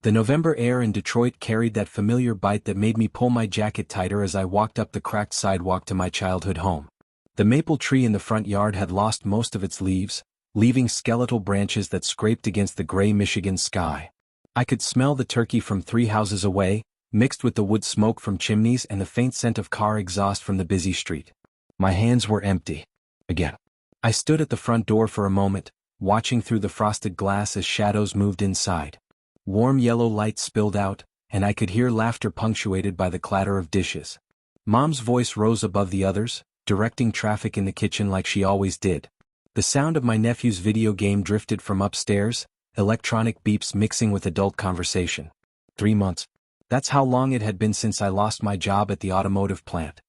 The November air in Detroit carried that familiar bite that made me pull my jacket tighter as I walked up the cracked sidewalk to my childhood home. The maple tree in the front yard had lost most of its leaves, leaving skeletal branches that scraped against the gray Michigan sky. I could smell the turkey from 3 houses away, mixed with the wood smoke from chimneys and the faint scent of car exhaust from the busy street. My hands were empty. Again. I stood at the front door for a moment, watching through the frosted glass as shadows moved inside. Warm yellow light spilled out, and I could hear laughter punctuated by the clatter of dishes. Mom's voice rose above the others, directing traffic in the kitchen like she always did. The sound of my nephew's video game drifted from upstairs, electronic beeps mixing with adult conversation. 3 months. That's how long it had been since I lost my job at the automotive plant.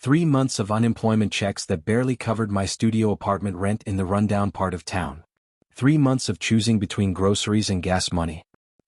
3 months of unemployment checks that barely covered my studio apartment rent in the rundown part of town. 3 months of choosing between groceries and gas money.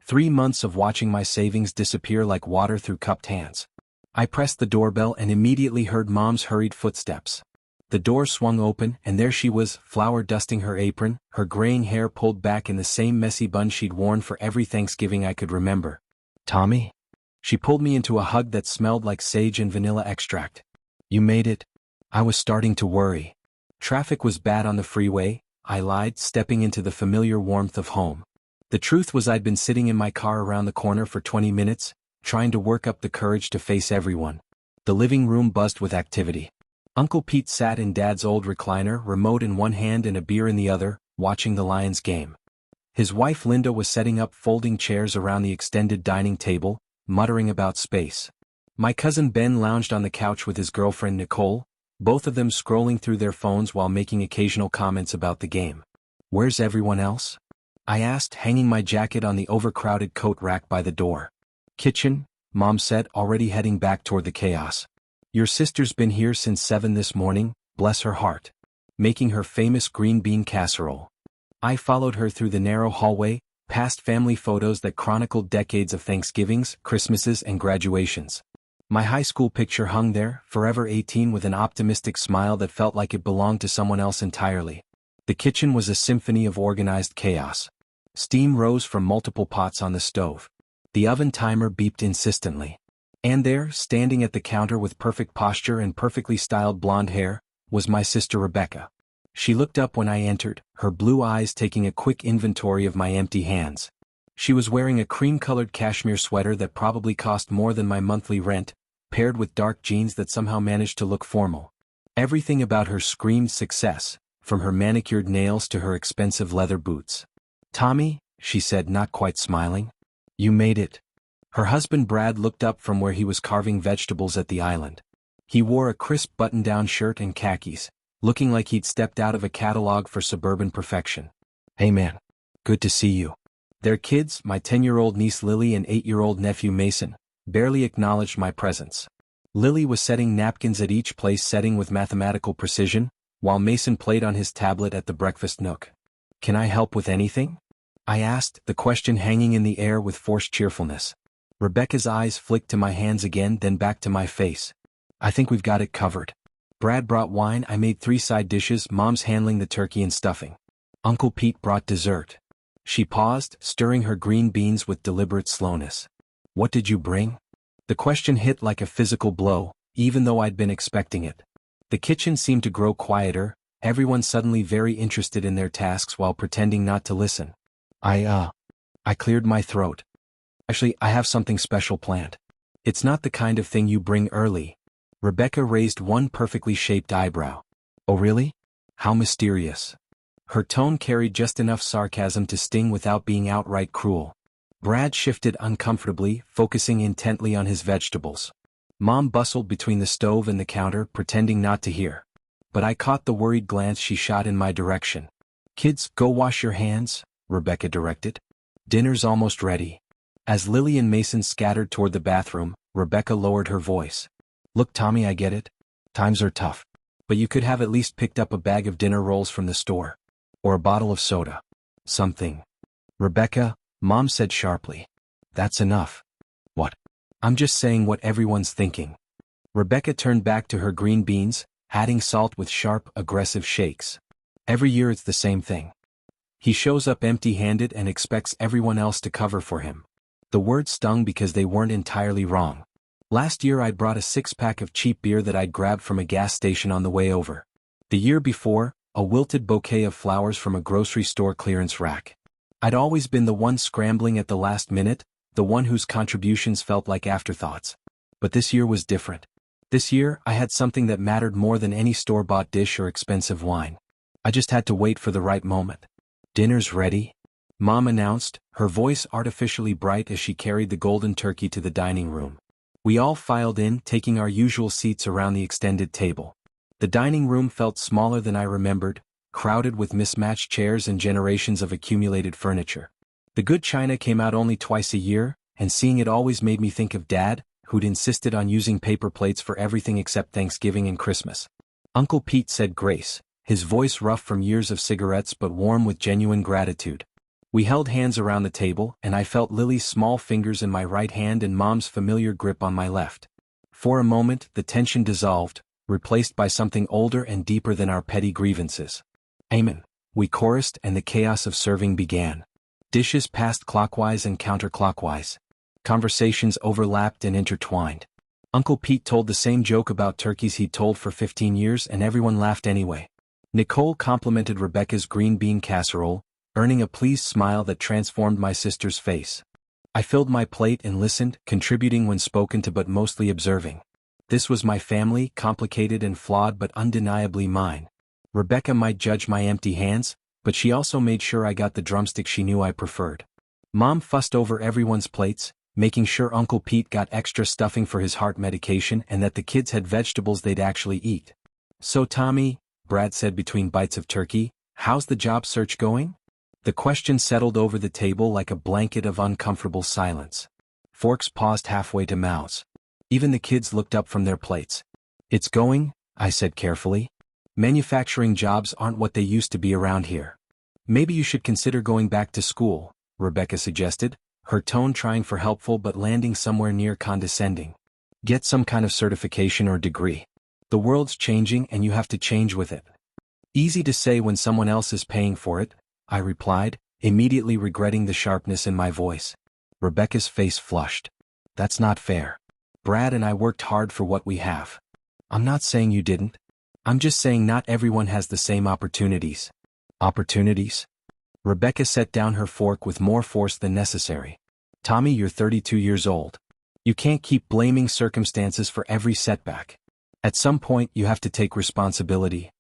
3 months of watching my savings disappear like water through cupped hands. I pressed the doorbell and immediately heard Mom's hurried footsteps. The door swung open and there she was, flour dusting her apron, her graying hair pulled back in the same messy bun she'd worn for every Thanksgiving I could remember. "Tommy?" She pulled me into a hug that smelled like sage and vanilla extract. "You made it." I was starting to worry. Traffic was bad on the freeway, I lied, stepping into the familiar warmth of home. The truth was I'd been sitting in my car around the corner for 20 minutes, trying to work up the courage to face everyone. The living room buzzed with activity. Uncle Pete sat in Dad's old recliner, remote in one hand and a beer in the other, watching the Lions game. His wife Linda was setting up folding chairs around the extended dining table, muttering about space. My cousin Ben lounged on the couch with his girlfriend Nicole, both of them scrolling through their phones while making occasional comments about the game. "Where's everyone else?" I asked, hanging my jacket on the overcrowded coat rack by the door. "Kitchen," Mom said, already heading back toward the chaos. "Your sister's been here since 7 this morning, bless her heart. Making her famous green bean casserole." I followed her through the narrow hallway, past family photos that chronicled decades of Thanksgivings, Christmases, and graduations. My high school picture hung there, forever 18, with an optimistic smile that felt like it belonged to someone else entirely. The kitchen was a symphony of organized chaos. Steam rose from multiple pots on the stove. The oven timer beeped insistently. And there, standing at the counter with perfect posture and perfectly styled blonde hair, was my sister Rebecca. She looked up when I entered, her blue eyes taking a quick inventory of my empty hands. She was wearing a cream-colored cashmere sweater that probably cost more than my monthly rent, paired with dark jeans that somehow managed to look formal. Everything about her screamed success, from her manicured nails to her expensive leather boots. "Tommy," she said, not quite smiling. "You made it." Her husband Brad looked up from where he was carving vegetables at the island. He wore a crisp button-down shirt and khakis, looking like he'd stepped out of a catalog for suburban perfection. "Hey man. Good to see you." Their kids, my 10-year-old niece Lily and 8-year-old nephew Mason, barely acknowledged my presence. Lily was setting napkins at each place setting with mathematical precision, while Mason played on his tablet at the breakfast nook. "Can I help with anything?" I asked, the question hanging in the air with forced cheerfulness. Rebecca's eyes flicked to my hands again, then back to my face. "I think we've got it covered." Brad brought wine, I made 3 side dishes, Mom's handling the turkey and stuffing. Uncle Pete brought dessert. She paused, stirring her green beans with deliberate slowness. "What did you bring?" The question hit like a physical blow, even though I'd been expecting it. The kitchen seemed to grow quieter, everyone suddenly very interested in their tasks while pretending not to listen. I cleared my throat. "Actually, I have something special planned. It's not the kind of thing you bring early." Rebecca raised one perfectly shaped eyebrow. "Oh really? How mysterious." Her tone carried just enough sarcasm to sting without being outright cruel. Brad shifted uncomfortably, focusing intently on his vegetables. Mom bustled between the stove and the counter, pretending not to hear. But I caught the worried glance she shot in my direction. "Kids, go wash your hands," Rebecca directed. "Dinner's almost ready." As Lily and Mason scattered toward the bathroom, Rebecca lowered her voice. "Look, Tommy, I get it. Times are tough. But you could have at least picked up a bag of dinner rolls from the store. Or a bottle of soda. Something." "Rebecca," Mom said sharply. "That's enough." "What?" "I'm just saying what everyone's thinking." Rebecca turned back to her green beans, adding salt with sharp, aggressive shakes. "Every year it's the same thing. He shows up empty-handed and expects everyone else to cover for him. The words stung because they weren't entirely wrong. Last year I'd brought a six-pack of cheap beer that I'd grabbed from a gas station on the way over. The year before, a wilted bouquet of flowers from a grocery store clearance rack. I'd always been the one scrambling at the last minute, the one whose contributions felt like afterthoughts. But this year was different. This year, I had something that mattered more than any store-bought dish or expensive wine. I just had to wait for the right moment. "Dinner's ready," Mom announced, her voice artificially bright as she carried the golden turkey to the dining room. We all filed in, taking our usual seats around the extended table. The dining room felt smaller than I remembered, crowded with mismatched chairs and generations of accumulated furniture. The good china came out only twice a year, and seeing it always made me think of Dad, who'd insisted on using paper plates for everything except Thanksgiving and Christmas. Uncle Pete said grace, his voice rough from years of cigarettes but warm with genuine gratitude. We held hands around the table, and I felt Lily's small fingers in my right hand and Mom's familiar grip on my left. For a moment, the tension dissolved, replaced by something older and deeper than our petty grievances. "Amen," we chorused, and the chaos of serving began. Dishes passed clockwise and counterclockwise. Conversations overlapped and intertwined. Uncle Pete told the same joke about turkeys he'd told for 15 years and everyone laughed anyway. Nicole complimented Rebecca's green bean casserole, earning a pleased smile that transformed my sister's face. I filled my plate and listened, contributing when spoken to but mostly observing. This was my family, complicated and flawed but undeniably mine. Rebecca might judge my empty hands, but she also made sure I got the drumstick she knew I preferred. Mom fussed over everyone's plates, making sure Uncle Pete got extra stuffing for his heart medication and that the kids had vegetables they'd actually eat. "So Tommy," Brad said between bites of turkey, "how's the job search going?" The question settled over the table like a blanket of uncomfortable silence. Forks paused halfway to mouths. Even the kids looked up from their plates. "It's going," I said carefully. "Manufacturing jobs aren't what they used to be around here." "Maybe you should consider going back to school," Rebecca suggested, her tone trying for helpful but landing somewhere near condescending. "Get some kind of certification or degree. The world's changing and you have to change with it." "Easy to say when someone else is paying for it," I replied, immediately regretting the sharpness in my voice. Rebecca's face flushed. "That's not fair. Brad and I worked hard for what we have." "I'm not saying you didn't. I'm just saying not everyone has the same opportunities." "Opportunities?" Rebecca set down her fork with more force than necessary. "Tommy, you're 32 years old. You can't keep blaming circumstances for every setback. At some point you have to take responsibility."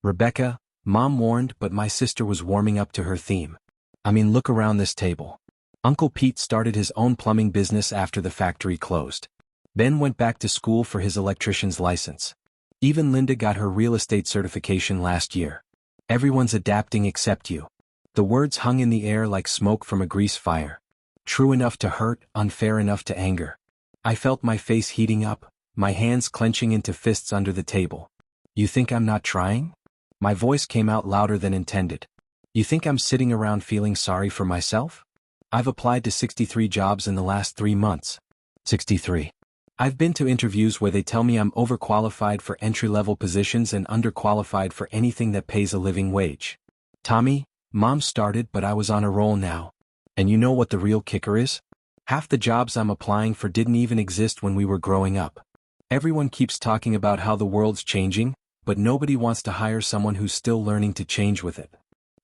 "Rebecca," Mom warned, but my sister was warming up to her theme. "I mean, look around this table. Uncle Pete started his own plumbing business after the factory closed. Ben went back to school for his electrician's license. Even Linda got her real estate certification last year. Everyone's adapting except you." The words hung in the air like smoke from a grease fire. True enough to hurt, unfair enough to anger. I felt my face heating up, my hands clenching into fists under the table. "You think I'm not trying?" My voice came out louder than intended. "You think I'm sitting around feeling sorry for myself? I've applied to 63 jobs in the last 3 months. 63. I've been to interviews where they tell me I'm overqualified for entry-level positions and underqualified for anything that pays a living wage." "Tommy," Mom started, but I was on a roll now. "And you know what the real kicker is? Half the jobs I'm applying for didn't even exist when we were growing up. Everyone keeps talking about how the world's changing, but nobody wants to hire someone who's still learning to change with it."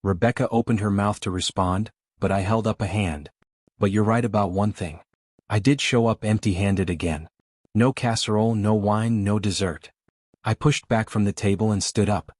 Rebecca opened her mouth to respond, but I held up a hand. "But you're right about one thing. I did show up empty-handed again. No casserole, no wine, no dessert." I pushed back from the table and stood up.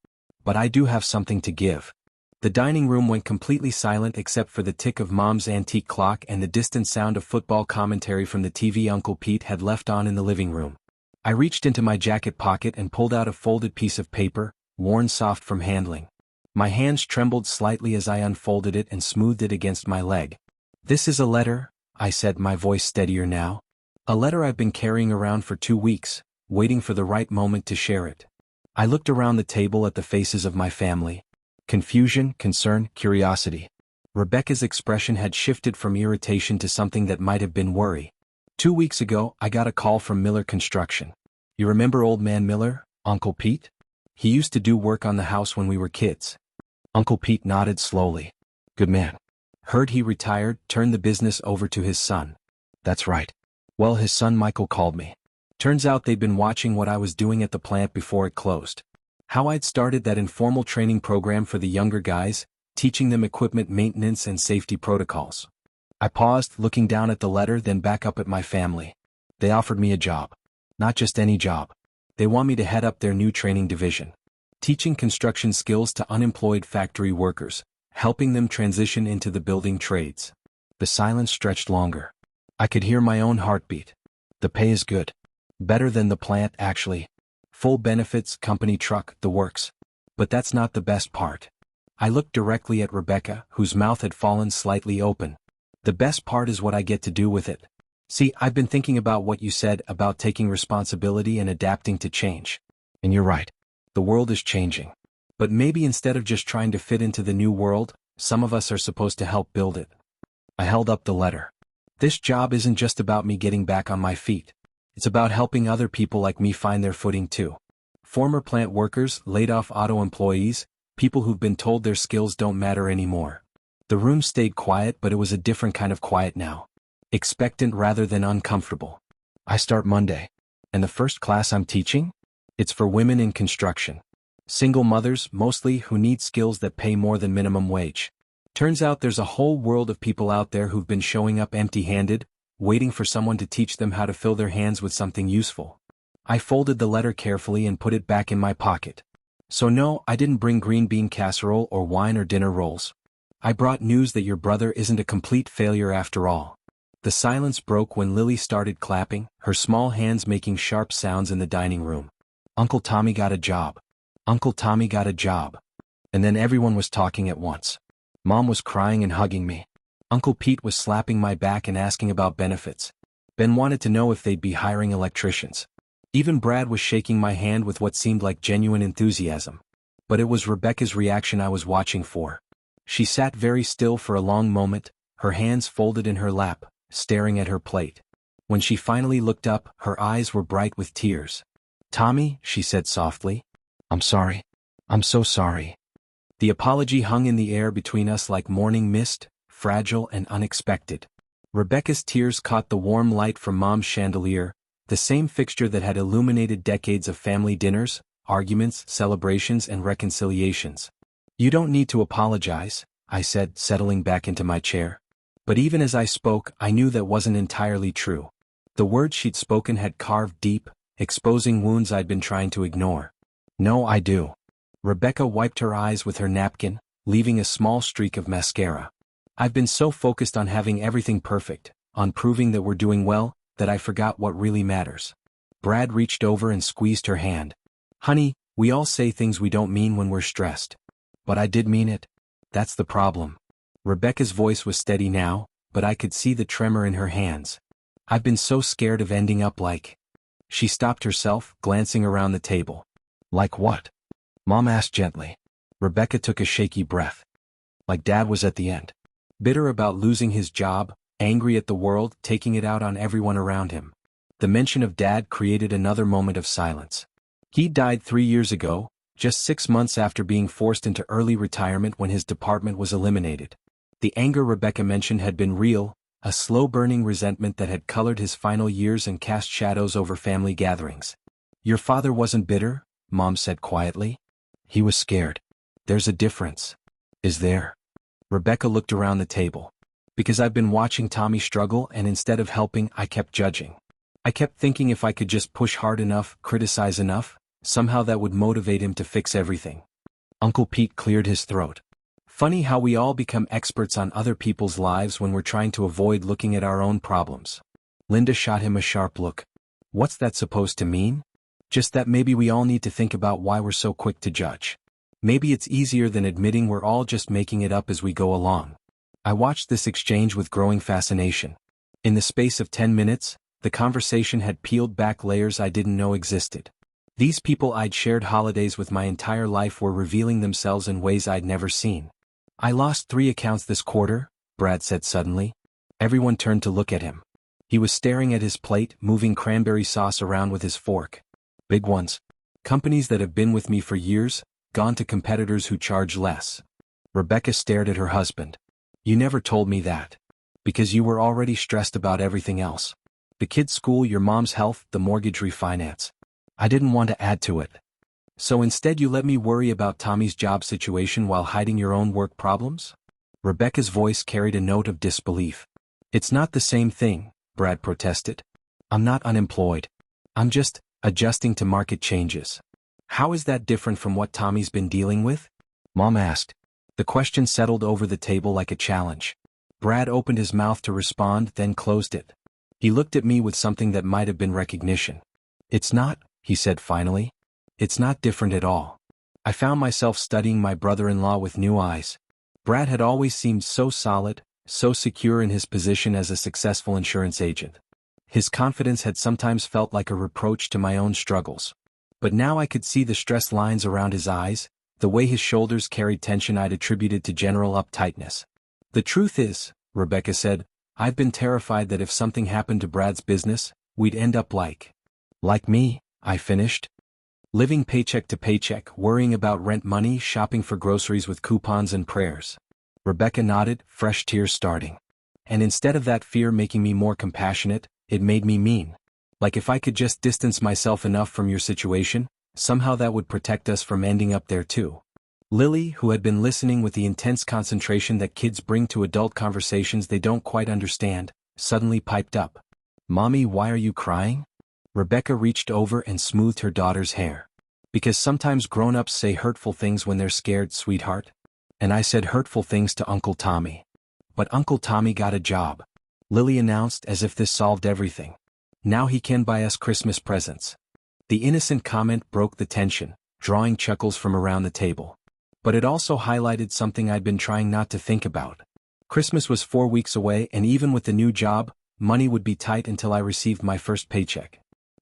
"But I do have something to give." The dining room went completely silent except for the tick of Mom's antique clock and the distant sound of football commentary from the TV Uncle Pete had left on in the living room. I reached into my jacket pocket and pulled out a folded piece of paper, worn soft from handling. My hands trembled slightly as I unfolded it and smoothed it against my leg. "This is a letter," I said, my voice steadier now. "A letter I've been carrying around for 2 weeks, waiting for the right moment to share it." I looked around the table at the faces of my family. Confusion, concern, curiosity. Rebecca's expression had shifted from irritation to something that might have been worry. 2 weeks ago, I got a call from Miller Construction. "You remember old man Miller, Uncle Pete? He used to do work on the house when we were kids." Uncle Pete nodded slowly. "Good man. Heard he retired, turned the business over to his son." That's right. Well, his son Michael called me. Turns out they'd been watching what I was doing at the plant before it closed. How I'd started that informal training program for the younger guys, teaching them equipment maintenance and safety protocols. I paused, looking down at the letter, then back up at my family. They offered me a job. Not just any job. They want me to head up their new training division. Teaching construction skills to unemployed factory workers, helping them transition into the building trades. The silence stretched longer. I could hear my own heartbeat. The pay is good. Better than the plant, actually. Full benefits, company truck, the works. But that's not the best part. I looked directly at Rebecca, whose mouth had fallen slightly open. The best part is what I get to do with it. See, I've been thinking about what you said about taking responsibility and adapting to change. And you're right. The world is changing. But maybe instead of just trying to fit into the new world, some of us are supposed to help build it. I held up the letter. This job isn't just about me getting back on my feet. It's about helping other people like me find their footing too. Former plant workers, laid-off auto employees, people who've been told their skills don't matter anymore. The room stayed quiet, but it was a different kind of quiet now. Expectant rather than uncomfortable. I start Monday. And the first class I'm teaching? It's for women in construction. Single mothers, mostly, who need skills that pay more than minimum wage. Turns out there's a whole world of people out there who've been showing up empty-handed, waiting for someone to teach them how to fill their hands with something useful. I folded the letter carefully and put it back in my pocket. So no, I didn't bring green bean casserole or wine or dinner rolls. I brought news that your brother isn't a complete failure after all. The silence broke when Lily started clapping, her small hands making sharp sounds in the dining room. Uncle Tommy got a job. Uncle Tommy got a job. And then everyone was talking at once. Mom was crying and hugging me. Uncle Pete was slapping my back and asking about benefits. Ben wanted to know if they'd be hiring electricians. Even Brad was shaking my hand with what seemed like genuine enthusiasm. But it was Rebecca's reaction I was watching for. She sat very still for a long moment, her hands folded in her lap, staring at her plate. When she finally looked up, her eyes were bright with tears. "Tommy," she said softly. "I'm sorry. I'm so sorry." The apology hung in the air between us like morning mist, fragile and unexpected. Rebecca's tears caught the warm light from Mom's chandelier, the same fixture that had illuminated decades of family dinners, arguments, celebrations, and reconciliations. "You don't need to apologize," I said, settling back into my chair. But even as I spoke, I knew that wasn't entirely true. The words she'd spoken had carved deep, exposing wounds I'd been trying to ignore. "No, I do." Rebecca wiped her eyes with her napkin, leaving a small streak of mascara. "I've been so focused on having everything perfect, on proving that we're doing well, that I forgot what really matters." Brad reached over and squeezed her hand. "Honey, we all say things we don't mean when we're stressed. But I did mean it. That's the problem." Rebecca's voice was steady now, but I could see the tremor in her hands. "I've been so scared of ending up like..." She stopped herself, glancing around the table. "Like what?" Mom asked gently. Rebecca took a shaky breath. "Like Dad was at the end. Bitter about losing his job, angry at the world, taking it out on everyone around him." The mention of Dad created another moment of silence. He died 3 years ago, just 6 months after being forced into early retirement when his department was eliminated. The anger Rebecca mentioned had been real, a slow-burning resentment that had colored his final years and cast shadows over family gatherings. "Your father wasn't bitter," Mom said quietly. "He was scared. There's a difference." "Is there?" Rebecca looked around the table. "Because I've been watching Tommy struggle, and instead of helping, I kept judging. I kept thinking if I could just push hard enough, criticize enough, somehow that would motivate him to fix everything." Uncle Pete cleared his throat. "Funny how we all become experts on other people's lives when we're trying to avoid looking at our own problems." Linda shot him a sharp look. "What's that supposed to mean?" "Just that maybe we all need to think about why we're so quick to judge. Maybe it's easier than admitting we're all just making it up as we go along." I watched this exchange with growing fascination. In the space of 10 minutes, the conversation had peeled back layers I didn't know existed. These people I'd shared holidays with my entire life were revealing themselves in ways I'd never seen. "I lost 3 accounts this quarter," Brad said suddenly. Everyone turned to look at him. He was staring at his plate, moving cranberry sauce around with his fork. "Big ones. Companies that have been with me for years, gone to competitors who charge less." Rebecca stared at her husband. "You never told me that." Because you were already stressed about everything else. The kids' school, your mom's health, the mortgage refinance. I didn't want to add to it. So instead you let me worry about Tommy's job situation while hiding your own work problems? Rebecca's voice carried a note of disbelief. It's not the same thing, Brad protested. I'm not unemployed. I'm just adjusting to market changes. How is that different from what Tommy's been dealing with? Mom asked. The question settled over the table like a challenge. Brad opened his mouth to respond, then closed it. He looked at me with something that might have been recognition. It's not, he said finally. It's not different at all. I found myself studying my brother-in-law with new eyes. Brad had always seemed so solid, so secure in his position as a successful insurance agent. His confidence had sometimes felt like a reproach to my own struggles. But now I could see the stressed lines around his eyes, the way his shoulders carried tension I'd attributed to general uptightness. The truth is, Rebecca said, I've been terrified that if something happened to Brad's business, we'd end up like me, I finished. Living paycheck to paycheck, worrying about rent money, shopping for groceries with coupons and prayers. Rebecca nodded, fresh tears starting. And instead of that fear making me more compassionate, it made me mean. Like if I could just distance myself enough from your situation, somehow that would protect us from ending up there too. Lily, who had been listening with the intense concentration that kids bring to adult conversations they don't quite understand, suddenly piped up. Mommy, why are you crying? Rebecca reached over and smoothed her daughter's hair. Because sometimes grown-ups say hurtful things when they're scared, sweetheart. And I said hurtful things to Uncle Tommy. But Uncle Tommy got a job. Lily announced as if this solved everything. Now he can buy us Christmas presents. The innocent comment broke the tension, drawing chuckles from around the table. But it also highlighted something I'd been trying not to think about. Christmas was 4 weeks away, and even with the new job, money would be tight until I received my first paycheck.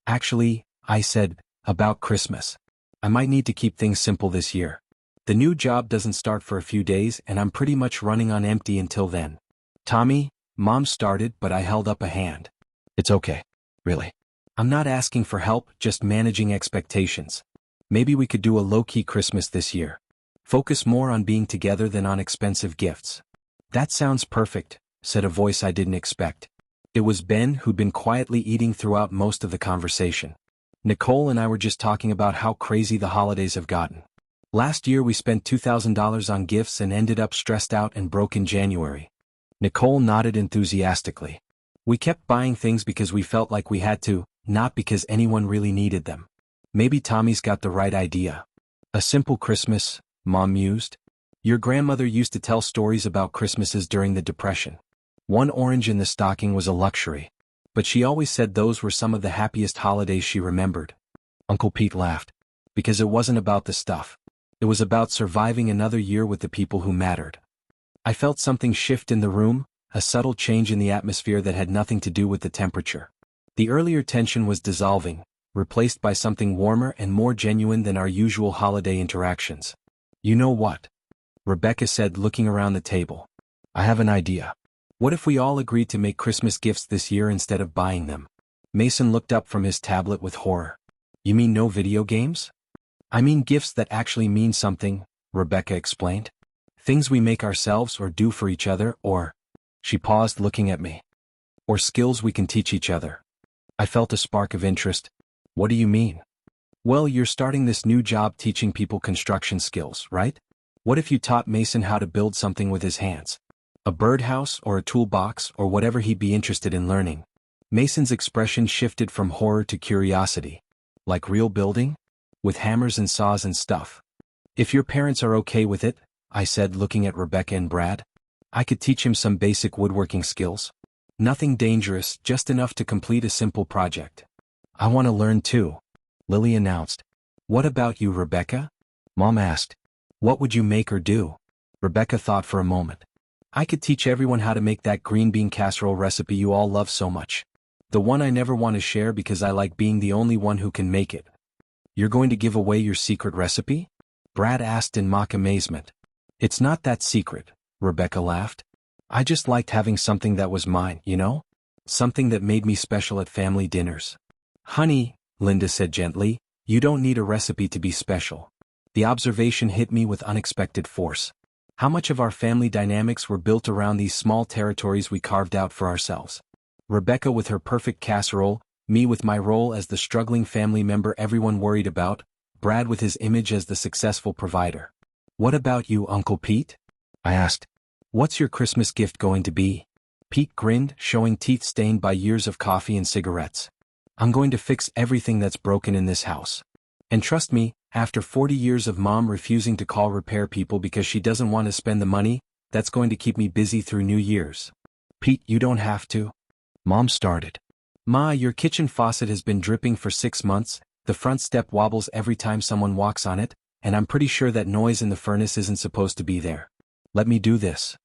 Actually, I said, about Christmas. I might need to keep things simple this year. The new job doesn't start for a few days, and I'm pretty much running on empty until then. Tommy, Mom started, but I held up a hand. It's okay. Really. I'm not asking for help, just managing expectations. Maybe we could do a low-key Christmas this year. Focus more on being together than on expensive gifts. That sounds perfect, said a voice I didn't expect. It was Ben, who'd been quietly eating throughout most of the conversation. Nicole and I were just talking about how crazy the holidays have gotten. Last year we spent $2,000 on gifts and ended up stressed out and broke in January. Nicole nodded enthusiastically. We kept buying things because we felt like we had to, not because anyone really needed them. Maybe Tommy's got the right idea. A simple Christmas, Mom mused. Your grandmother used to tell stories about Christmases during the Depression. One orange in the stocking was a luxury. But she always said those were some of the happiest holidays she remembered. Uncle Pete laughed. Because it wasn't about the stuff. It was about surviving another year with the people who mattered. I felt something shift in the room, a subtle change in the atmosphere that had nothing to do with the temperature. The earlier tension was dissolving, replaced by something warmer and more genuine than our usual holiday interactions. You know what? Rebecca said, looking around the table. I have an idea. What if we all agreed to make Christmas gifts this year instead of buying them? Mason looked up from his tablet with horror. You mean no video games? I mean gifts that actually mean something, Rebecca explained. Things we make ourselves or do for each other, or... She paused, looking at me. Or skills we can teach each other. I felt a spark of interest. What do you mean? Well, you're starting this new job teaching people construction skills, right? What if you taught Mason how to build something with his hands? A birdhouse or a toolbox or whatever he'd be interested in learning. Mason's expression shifted from horror to curiosity. Like real building? With hammers and saws and stuff. If your parents are okay with it, I said, looking at Rebecca and Brad. I could teach him some basic woodworking skills. Nothing dangerous, just enough to complete a simple project. I want to learn too, Lily announced. What about you, Rebecca? Mom asked. What would you make or do? Rebecca thought for a moment. I could teach everyone how to make that green bean casserole recipe you all love so much. The one I never want to share because I like being the only one who can make it. You're going to give away your secret recipe? Brad asked in mock amazement. It's not that secret, Rebecca laughed. I just liked having something that was mine, you know? Something that made me special at family dinners. Honey, Linda said gently, you don't need a recipe to be special. The observation hit me with unexpected force. How much of our family dynamics were built around these small territories we carved out for ourselves? Rebecca with her perfect casserole, me with my role as the struggling family member everyone worried about, Brad with his image as the successful provider. What about you, Uncle Pete? I asked. What's your Christmas gift going to be? Pete grinned, showing teeth stained by years of coffee and cigarettes. I'm going to fix everything that's broken in this house. And trust me, after 40 years of Mom refusing to call repair people because she doesn't want to spend the money, that's going to keep me busy through New Year's. Pete, you don't have to. Mom started. Ma, your kitchen faucet has been dripping for 6 months, the front step wobbles every time someone walks on it, and I'm pretty sure that noise in the furnace isn't supposed to be there. Let me do this.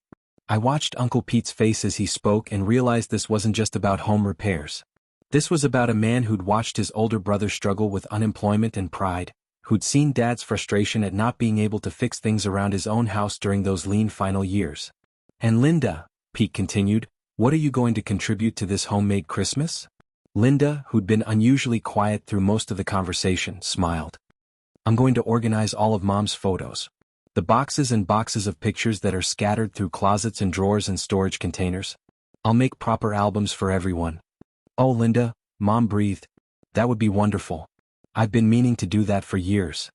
I watched Uncle Pete's face as he spoke and realized this wasn't just about home repairs. This was about a man who'd watched his older brother struggle with unemployment and pride, who'd seen Dad's frustration at not being able to fix things around his own house during those lean final years. And Linda, Pete continued, what are you going to contribute to this homemade Christmas? Linda, who'd been unusually quiet through most of the conversation, smiled. I'm going to organize all of Mom's photos. The boxes and boxes of pictures that are scattered through closets and drawers and storage containers. I'll make proper albums for everyone. Oh, Linda, Mom breathed. That would be wonderful. I've been meaning to do that for years.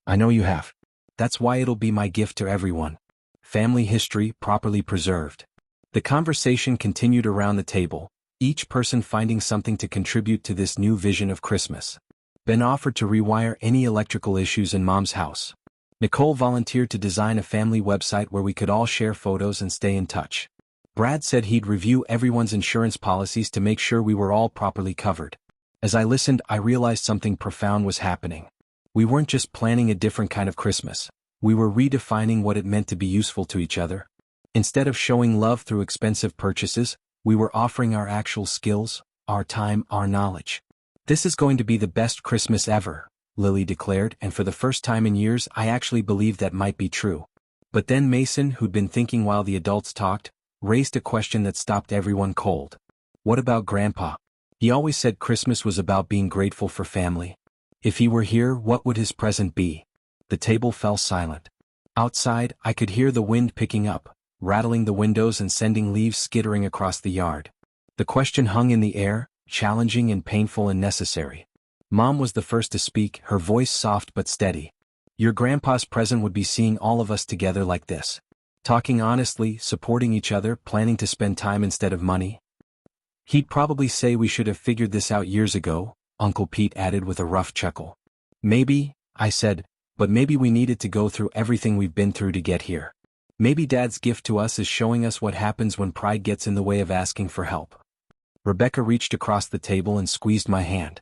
I know you have. That's why it'll be my gift to everyone. Family history properly preserved. The conversation continued around the table, each person finding something to contribute to this new vision of Christmas. Ben offered to rewire any electrical issues in Mom's house. Nicole volunteered to design a family website where we could all share photos and stay in touch. Brad said he'd review everyone's insurance policies to make sure we were all properly covered. As I listened, I realized something profound was happening. We weren't just planning a different kind of Christmas. We were redefining what it meant to be useful to each other. Instead of showing love through expensive purchases, we were offering our actual skills, our time, our knowledge. This is going to be the best Christmas ever, Lily declared, and for the first time in years I actually believed that might be true. But then Mason, who'd been thinking while the adults talked, raised a question that stopped everyone cold. What about Grandpa? He always said Christmas was about being grateful for family. If he were here, what would his present be? The table fell silent. Outside, I could hear the wind picking up, rattling the windows and sending leaves skittering across the yard. The question hung in the air, challenging and painful and necessary. Mom was the first to speak, her voice soft but steady. Your grandpa's present would be seeing all of us together like this. Talking honestly, supporting each other, planning to spend time instead of money. He'd probably say we should have figured this out years ago, Uncle Pete added with a rough chuckle. Maybe, I said, but maybe we needed to go through everything we've been through to get here. Maybe Dad's gift to us is showing us what happens when pride gets in the way of asking for help. Rebecca reached across the table and squeezed my hand.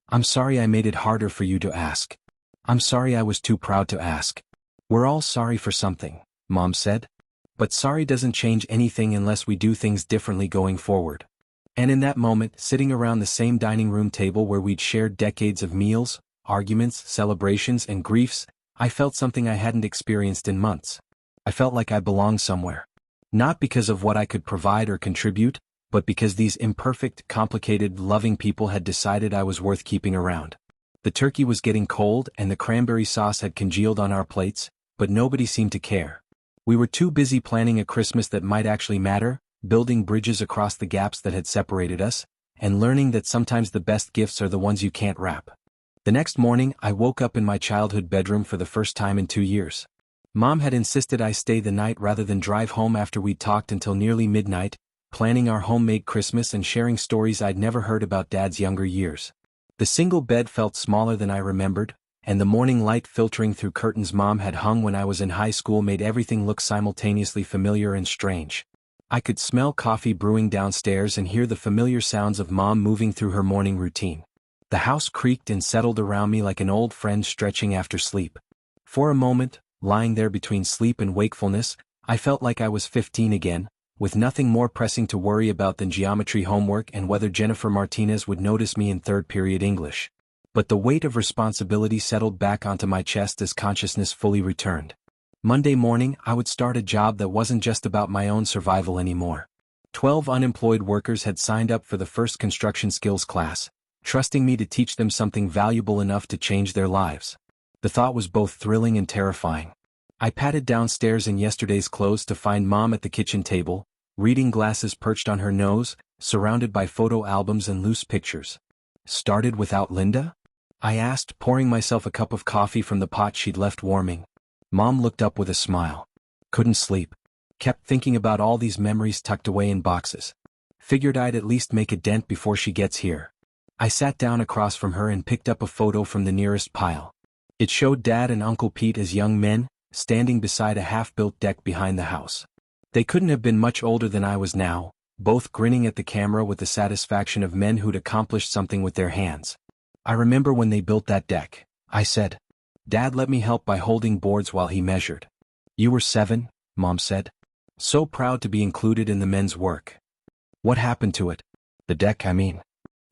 I'm sorry I made it harder for you to ask. I'm sorry I was too proud to ask. We're all sorry for something, Mom said. But sorry doesn't change anything unless we do things differently going forward. And in that moment, sitting around the same dining room table where we'd shared decades of meals, arguments, celebrations, and griefs, I felt something I hadn't experienced in months. I felt like I belonged somewhere. Not because of what I could provide or contribute, but because these imperfect, complicated, loving people had decided I was worth keeping around. The turkey was getting cold and the cranberry sauce had congealed on our plates, but nobody seemed to care. We were too busy planning a Christmas that might actually matter, building bridges across the gaps that had separated us, and learning that sometimes the best gifts are the ones you can't wrap. The next morning, I woke up in my childhood bedroom for the first time in 2 years. Mom had insisted I stay the night rather than drive home after we'd talked until nearly midnight, planning our homemade Christmas and sharing stories I'd never heard about Dad's younger years. The single bed felt smaller than I remembered, and the morning light filtering through curtains Mom had hung when I was in high school made everything look simultaneously familiar and strange. I could smell coffee brewing downstairs and hear the familiar sounds of Mom moving through her morning routine. The house creaked and settled around me like an old friend stretching after sleep. For a moment, lying there between sleep and wakefulness, I felt like I was 15 again, with nothing more pressing to worry about than geometry homework and whether Jennifer Martinez would notice me in third period English. But the weight of responsibility settled back onto my chest as consciousness fully returned. Monday morning, I would start a job that wasn't just about my own survival anymore. 12 unemployed workers had signed up for the first construction skills class, trusting me to teach them something valuable enough to change their lives. The thought was both thrilling and terrifying. I patted downstairs in yesterday's clothes to find Mom at the kitchen table, reading glasses perched on her nose, surrounded by photo albums and loose pictures. Started without Linda? I asked, pouring myself a cup of coffee from the pot she'd left warming. Mom looked up with a smile. Couldn't sleep. Kept thinking about all these memories tucked away in boxes. Figured I'd at least make a dent before she gets here. I sat down across from her and picked up a photo from the nearest pile. It showed Dad and Uncle Pete as young men, standing beside a half-built deck behind the house. They couldn't have been much older than I was now, both grinning at the camera with the satisfaction of men who'd accomplished something with their hands. I remember when they built that deck, I said. Dad let me help by holding boards while he measured. You were 7, Mom said. So proud to be included in the men's work. What happened to it? The deck, I mean.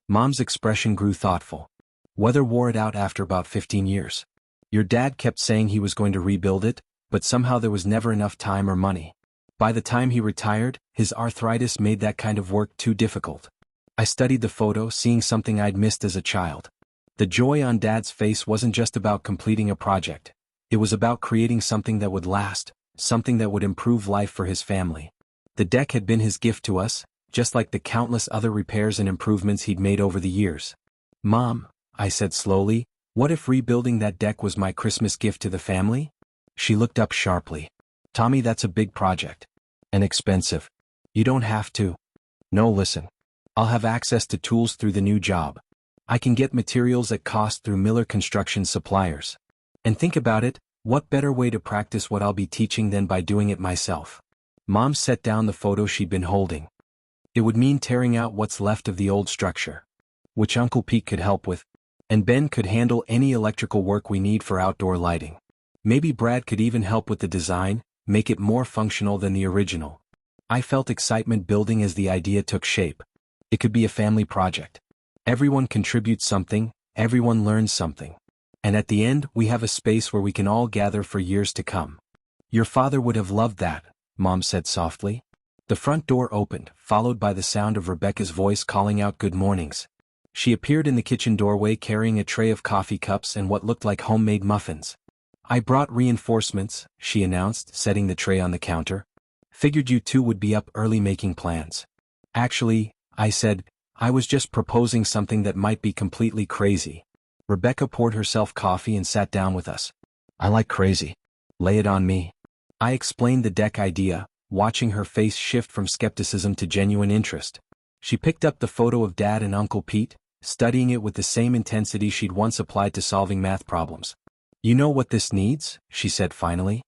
Mom's expression grew thoughtful. Weather wore it out after about 15 years. Your dad kept saying he was going to rebuild it, but somehow there was never enough time or money. By the time he retired, his arthritis made that kind of work too difficult. I studied the photo, seeing something I'd missed as a child. The joy on Dad's face wasn't just about completing a project. It was about creating something that would last, something that would improve life for his family. The deck had been his gift to us, just like the countless other repairs and improvements he'd made over the years. Mom, I said slowly, what if rebuilding that deck was my Christmas gift to the family? She looked up sharply. Tommy, that's a big project. And expensive. You don't have to. No, listen. I'll have access to tools through the new job. I can get materials at cost through Miller Construction suppliers. And think about it, what better way to practice what I'll be teaching than by doing it myself? Mom set down the photo she'd been holding. It would mean tearing out what's left of the old structure, which Uncle Pete could help with, and Ben could handle any electrical work we need for outdoor lighting. Maybe Brad could even help with the design, make it more functional than the original. I felt excitement building as the idea took shape. It could be a family project. Everyone contributes something, everyone learns something. And at the end, we have a space where we can all gather for years to come. Your father would have loved that, Mom said softly. The front door opened, followed by the sound of Rebecca's voice calling out good mornings. She appeared in the kitchen doorway carrying a tray of coffee cups and what looked like homemade muffins. I brought reinforcements, she announced, setting the tray on the counter. Figured you two would be up early making plans. Actually, I said, I was just proposing something that might be completely crazy. Rebecca poured herself coffee and sat down with us. I like crazy. Lay it on me. I explained the deck idea, watching her face shift from skepticism to genuine interest. She picked up the photo of Dad and Uncle Pete, studying it with the same intensity she'd once applied to solving math problems. You know what this needs? She said finally.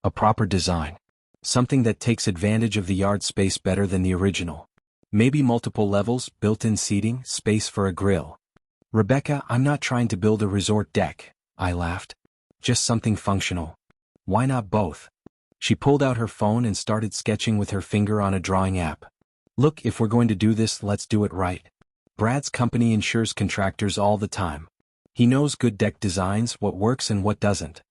A proper design. Something that takes advantage of the yard space better than the original. Maybe multiple levels, built-in seating, space for a grill. Rebecca, I'm not trying to build a resort deck, I laughed. Just something functional. Why not both? She pulled out her phone and started sketching with her finger on a drawing app. Look, if we're going to do this, let's do it right. Brad's company insures contractors all the time. He knows good deck designs, what works and what doesn't.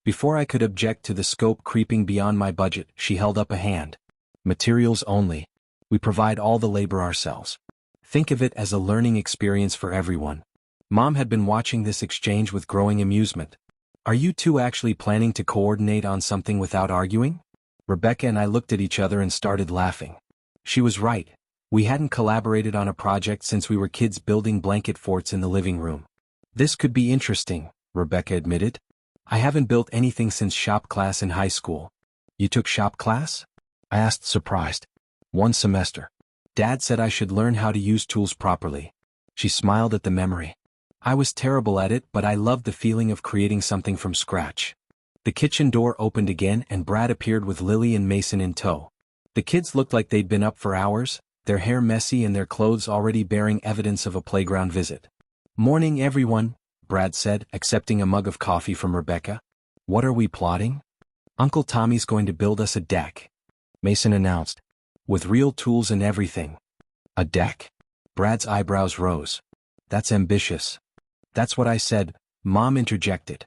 Before I could object to the scope creeping beyond my budget, she held up a hand. Materials only. We provide all the labor ourselves. Think of it as a learning experience for everyone. Mom had been watching this exchange with growing amusement. Are you two actually planning to coordinate on something without arguing? Rebecca and I looked at each other and started laughing. She was right. We hadn't collaborated on a project since we were kids building blanket forts in the living room. This could be interesting, Rebecca admitted. I haven't built anything since shop class in high school. You took shop class? I asked, surprised. 1 semester. Dad said I should learn how to use tools properly. She smiled at the memory. I was terrible at it, but I loved the feeling of creating something from scratch. The kitchen door opened again and Brad appeared with Lily and Mason in tow. The kids looked like they'd been up for hours, their hair messy and their clothes already bearing evidence of a playground visit. Morning, everyone, Brad said, accepting a mug of coffee from Rebecca. What are we plotting? Uncle Tommy's going to build us a deck, Mason announced. With real tools and everything. A deck? Brad's eyebrows rose. That's ambitious. That's what I said, Mom interjected.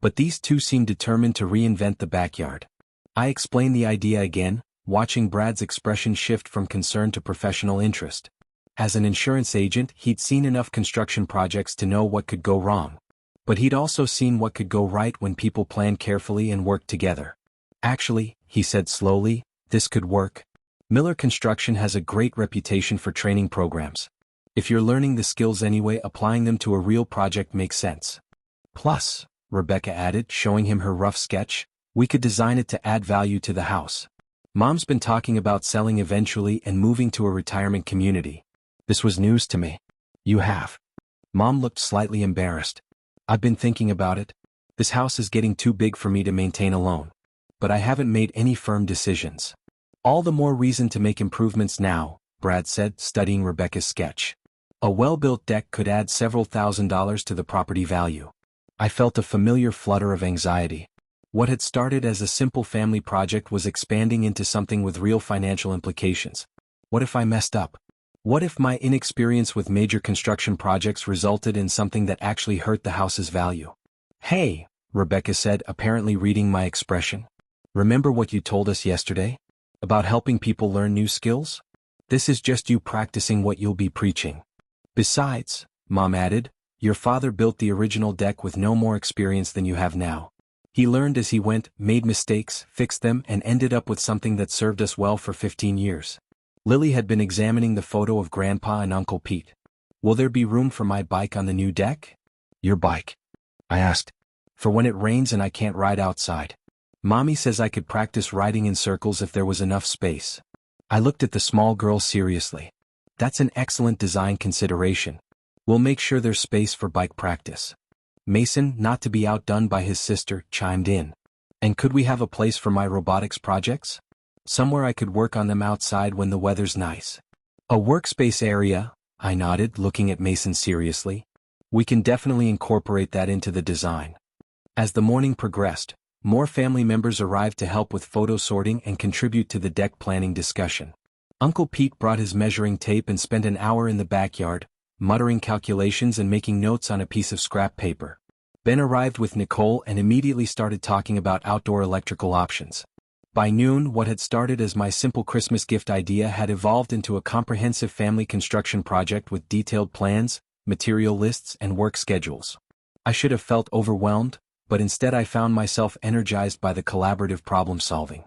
But these two seemed determined to reinvent the backyard. I explained the idea again, watching Brad's expression shift from concern to professional interest. As an insurance agent, he'd seen enough construction projects to know what could go wrong. But he'd also seen what could go right when people planned carefully and worked together. Actually, he said slowly, this could work. Miller Construction has a great reputation for training programs. If you're learning the skills anyway, applying them to a real project makes sense. Plus, Rebecca added, showing him her rough sketch, we could design it to add value to the house. Mom's been talking about selling eventually and moving to a retirement community. This was news to me. You have? Mom looked slightly embarrassed. I've been thinking about it. This house is getting too big for me to maintain alone. But I haven't made any firm decisions. All the more reason to make improvements now, Brad said, studying Rebecca's sketch. A well-built deck could add several $1,000s to the property value. I felt a familiar flutter of anxiety. What had started as a simple family project was expanding into something with real financial implications. What if I messed up? What if my inexperience with major construction projects resulted in something that actually hurt the house's value? Hey, Rebecca said, apparently reading my expression. Remember what you told us yesterday? About helping people learn new skills? This is just you practicing what you'll be preaching. Besides, Mom added, your father built the original deck with no more experience than you have now. He learned as he went, made mistakes, fixed them, and ended up with something that served us well for 15 years. Lily had been examining the photo of Grandpa and Uncle Pete. Will there be room for my bike on the new deck? Your bike? I asked. For when it rains and I can't ride outside. Mommy says I could practice riding in circles if there was enough space. I looked at the small girl seriously. That's an excellent design consideration. We'll make sure there's space for bike practice. Mason, not to be outdone by his sister, chimed in. And could we have a place for my robotics projects? Somewhere I could work on them outside when the weather's nice. A workspace area, I nodded, looking at Mason seriously. We can definitely incorporate that into the design. As the morning progressed, more family members arrived to help with photo sorting and contribute to the deck planning discussion. Uncle Pete brought his measuring tape and spent an hour in the backyard, muttering calculations and making notes on a piece of scrap paper. Ben arrived with Nicole and immediately started talking about outdoor electrical options. By noon, what had started as my simple Christmas gift idea had evolved into a comprehensive family construction project with detailed plans, material lists, and work schedules. I should have felt overwhelmed, but instead I found myself energized by the collaborative problem-solving.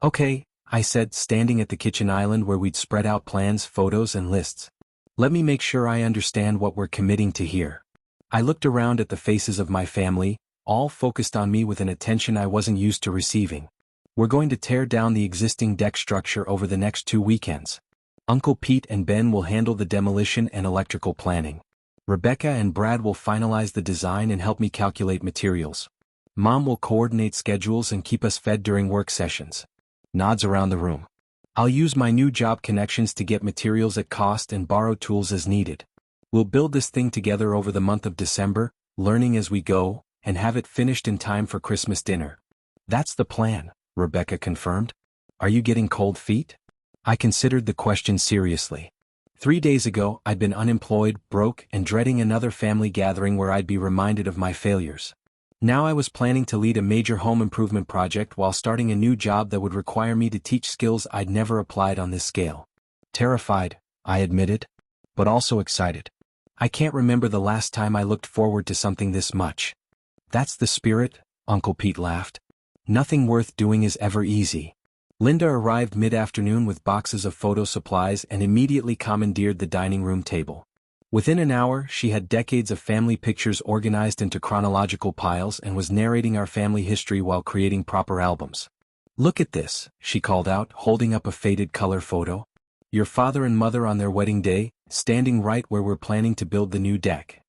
Okay, I said, standing at the kitchen island where we'd spread out plans, photos, and lists. Let me make sure I understand what we're committing to here. I looked around at the faces of my family, all focused on me with an attention I wasn't used to receiving. We're going to tear down the existing deck structure over the next 2 weekends. Uncle Pete and Ben will handle the demolition and electrical planning. Rebecca and Brad will finalize the design and help me calculate materials. Mom will coordinate schedules and keep us fed during work sessions. Nods around the room. I'll use my new job connections to get materials at cost and borrow tools as needed. We'll build this thing together over the month of December, learning as we go, and have it finished in time for Christmas dinner. That's the plan, Rebecca confirmed. Are you getting cold feet? I considered the question seriously. 3 days ago, I'd been unemployed, broke, and dreading another family gathering where I'd be reminded of my failures. Now I was planning to lead a major home improvement project while starting a new job that would require me to teach skills I'd never applied on this scale. Terrified, I admitted, but also excited. I can't remember the last time I looked forward to something this much. That's the spirit, Uncle Pete laughed. Nothing worth doing is ever easy. Linda arrived mid-afternoon with boxes of photo supplies and immediately commandeered the dining room table. Within an hour, she had decades of family pictures organized into chronological piles and was narrating our family history while creating proper albums. Look at this, she called out, holding up a faded color photo. Your father and mother on their wedding day, standing right where we're planning to build the new deck.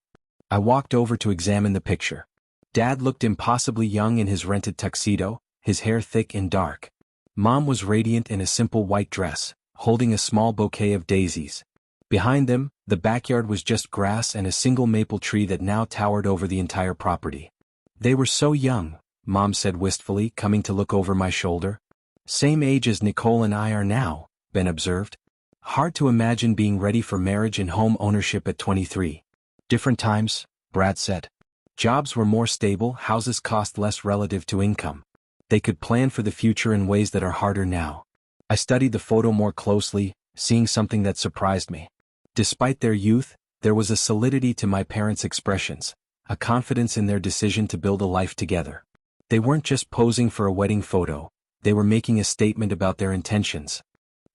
I walked over to examine the picture. Dad looked impossibly young in his rented tuxedo, his hair thick and dark. Mom was radiant in a simple white dress, holding a small bouquet of daisies. Behind them, the backyard was just grass and a single maple tree that now towered over the entire property. They were so young, Mom said wistfully, coming to look over my shoulder. Same age as Nicole and I are now, Ben observed. Hard to imagine being ready for marriage and home ownership at 23. Different times, Brad said. Jobs were more stable, houses cost less relative to income. They could plan for the future in ways that are harder now. I studied the photo more closely, seeing something that surprised me. Despite their youth, there was a solidity to my parents' expressions, a confidence in their decision to build a life together. They weren't just posing for a wedding photo, They were making a statement about their intentions.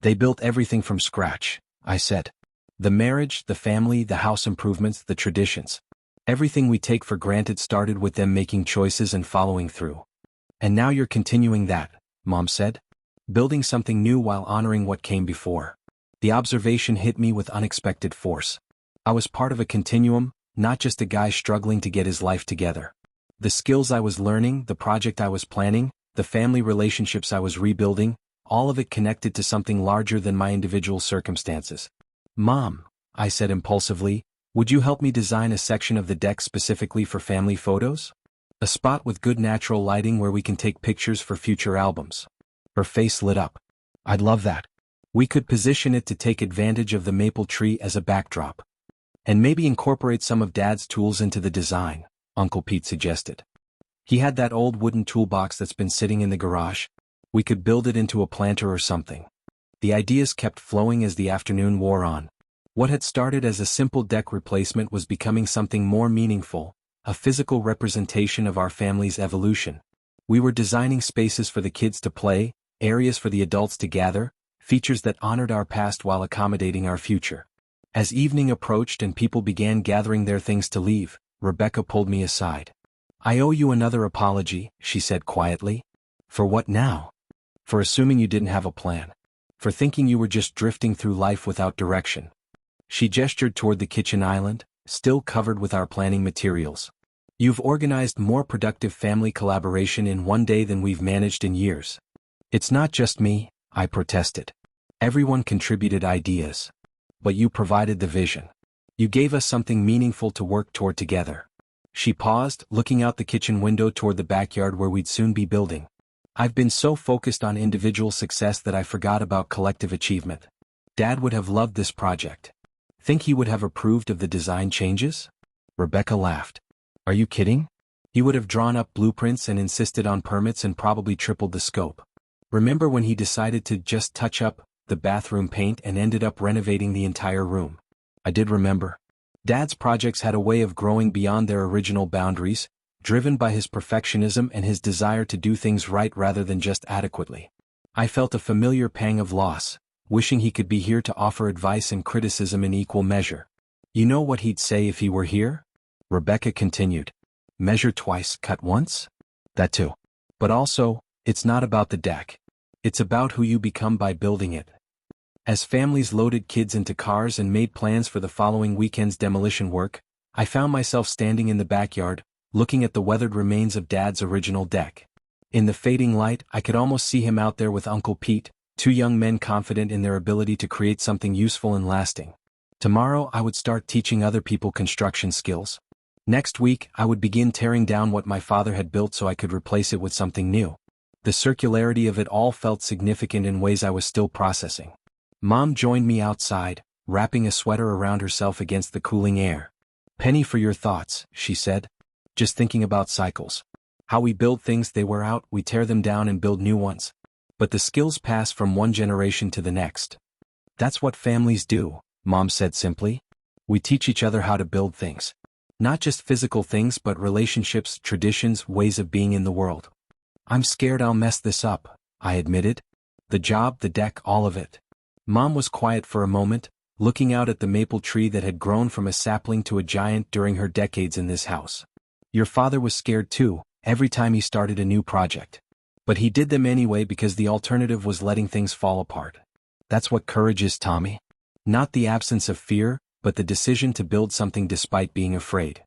They built everything from scratch, I said. The marriage, the family, the house improvements, the traditions. Everything we take for granted started with them making choices and following through. And now you're continuing that, Mom said. Building something new while honoring what came before. The observation hit me with unexpected force. I was part of a continuum, not just a guy struggling to get his life together. The skills I was learning, the project I was planning, the family relationships I was rebuilding, all of it connected to something larger than my individual circumstances. Mom, I said impulsively, would you help me design a section of the deck specifically for family photos? A spot with good natural lighting where we can take pictures for future albums. Her face lit up. I'd love that. We could position it to take advantage of the maple tree as a backdrop. And maybe incorporate some of Dad's tools into the design, Uncle Pete suggested. He had that old wooden toolbox that's been sitting in the garage. We could build it into a planter or something. The ideas kept flowing as the afternoon wore on. What had started as a simple deck replacement was becoming something more meaningful, a physical representation of our family's evolution. We were designing spaces for the kids to play, areas for the adults to gather, features that honored our past while accommodating our future. As evening approached and people began gathering their things to leave, Rebecca pulled me aside. I owe you another apology, she said quietly. For what now? For assuming you didn't have a plan. For thinking you were just drifting through life without direction. She gestured toward the kitchen island, still covered with our planning materials. You've organized more productive family collaboration in one day than we've managed in years. It's not just me, I protested. Everyone contributed ideas. But you provided the vision. You gave us something meaningful to work toward together. She paused, looking out the kitchen window toward the backyard where we'd soon be building. I've been so focused on individual success that I forgot about collective achievement. Dad would have loved this project. Think he would have approved of the design changes? Rebecca laughed. Are you kidding? He would have drawn up blueprints and insisted on permits and probably tripled the scope. Remember when he decided to just touch up the bathroom paint and ended up renovating the entire room? I did remember. Dad's projects had a way of growing beyond their original boundaries, driven by his perfectionism and his desire to do things right rather than just adequately. I felt a familiar pang of loss, wishing he could be here to offer advice and criticism in equal measure. You know what he'd say if he were here? Rebecca continued. Measure twice, cut once? That too. But also, it's not about the deck. It's about who you become by building it. As families loaded kids into cars and made plans for the following weekend's demolition work, I found myself standing in the backyard, looking at the weathered remains of Dad's original deck. In the fading light, I could almost see him out there with Uncle Pete, two young men confident in their ability to create something useful and lasting. Tomorrow I would start teaching other people construction skills. Next week I would begin tearing down what my father had built so I could replace it with something new. The circularity of it all felt significant in ways I was still processing. Mom joined me outside, wrapping a sweater around herself against the cooling air. Penny for your thoughts, she said. Just thinking about cycles. How we build things, they wear out, we tear them down and build new ones. But the skills pass from one generation to the next. That's what families do, Mom said simply. We teach each other how to build things. Not just physical things but relationships, traditions, ways of being in the world. I'm scared I'll mess this up, I admitted. The job, the deck, all of it. Mom was quiet for a moment, looking out at the maple tree that had grown from a sapling to a giant during her decades in this house. Your father was scared too, every time he started a new project. But he did them anyway because the alternative was letting things fall apart. That's what courage is, Tommy. Not the absence of fear, but the decision to build something despite being afraid.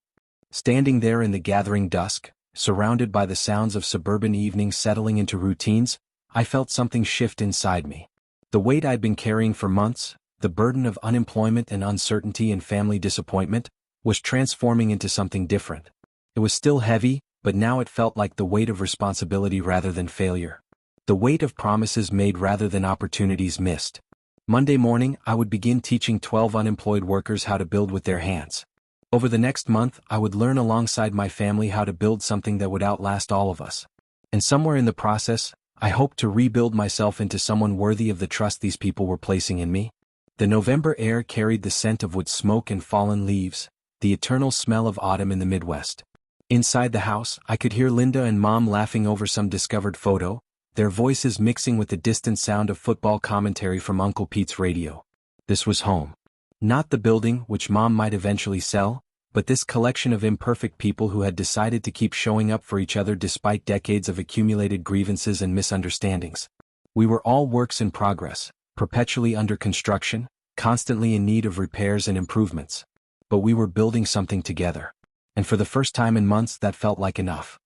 Standing there in the gathering dusk, surrounded by the sounds of suburban evenings settling into routines, I felt something shift inside me. The weight I'd been carrying for months, the burden of unemployment and uncertainty and family disappointment, was transforming into something different. It was still heavy, but now it felt like the weight of responsibility rather than failure. The weight of promises made rather than opportunities missed. Monday morning, I would begin teaching 12 unemployed workers how to build with their hands. Over the next month, I would learn alongside my family how to build something that would outlast all of us. And somewhere in the process, I hoped to rebuild myself into someone worthy of the trust these people were placing in me. The November air carried the scent of wood smoke and fallen leaves, the eternal smell of autumn in the Midwest. Inside the house, I could hear Linda and Mom laughing over some discovered photo, their voices mixing with the distant sound of football commentary from Uncle Pete's radio. This was home. Not the building, which Mom might eventually sell, but this collection of imperfect people who had decided to keep showing up for each other despite decades of accumulated grievances and misunderstandings. We were all works in progress, perpetually under construction, constantly in need of repairs and improvements. But we were building something together. And for the first time in months that felt like enough.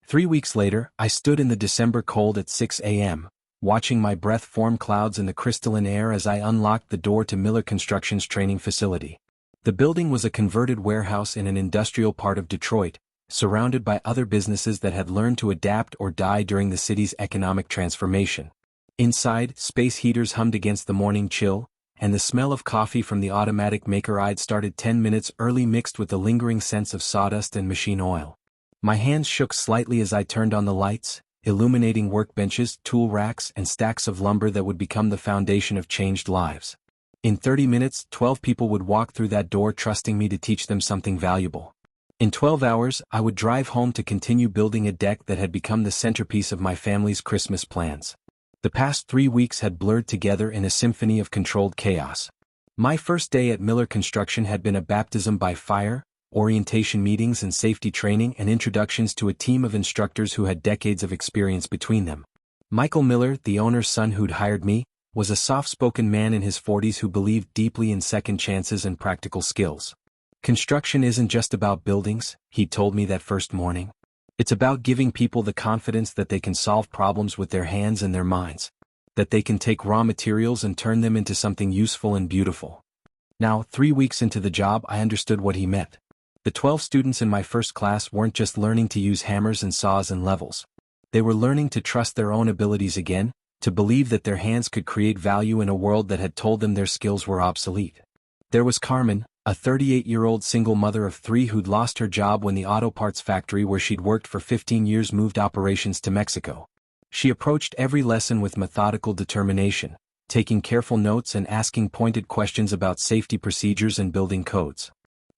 3 weeks later, I stood in the December cold at 6 a.m., watching my breath form clouds in the crystalline air as I unlocked the door to Miller Construction's training facility. The building was a converted warehouse in an industrial part of Detroit, surrounded by other businesses that had learned to adapt or die during the city's economic transformation. Inside, space heaters hummed against the morning chill, and the smell of coffee from the automatic maker I'd started 10 minutes early mixed with the lingering sense of sawdust and machine oil. My hands shook slightly as I turned on the lights, illuminating workbenches, tool racks, and stacks of lumber that would become the foundation of changed lives. In 30 minutes, 12 people would walk through that door trusting me to teach them something valuable. In 12 hours, I would drive home to continue building a deck that had become the centerpiece of my family's Christmas plans. The past 3 weeks had blurred together in a symphony of controlled chaos. My first day at Miller Construction had been a baptism by fire, orientation meetings and safety training and introductions to a team of instructors who had decades of experience between them. Michael Miller, the owner's son who'd hired me, was a soft-spoken man in his 40s who believed deeply in second chances and practical skills. Construction isn't just about buildings, he told me that first morning. It's about giving people the confidence that they can solve problems with their hands and their minds, that they can take raw materials and turn them into something useful and beautiful. Now, 3 weeks into the job, I understood what he meant. The 12 students in my first class weren't just learning to use hammers and saws and levels. They were learning to trust their own abilities again, to believe that their hands could create value in a world that had told them their skills were obsolete. There was Carmen, a 38-year-old single mother of 3 who'd lost her job when the auto parts factory where she'd worked for 15 years moved operations to Mexico. She approached every lesson with methodical determination, taking careful notes and asking pointed questions about safety procedures and building codes.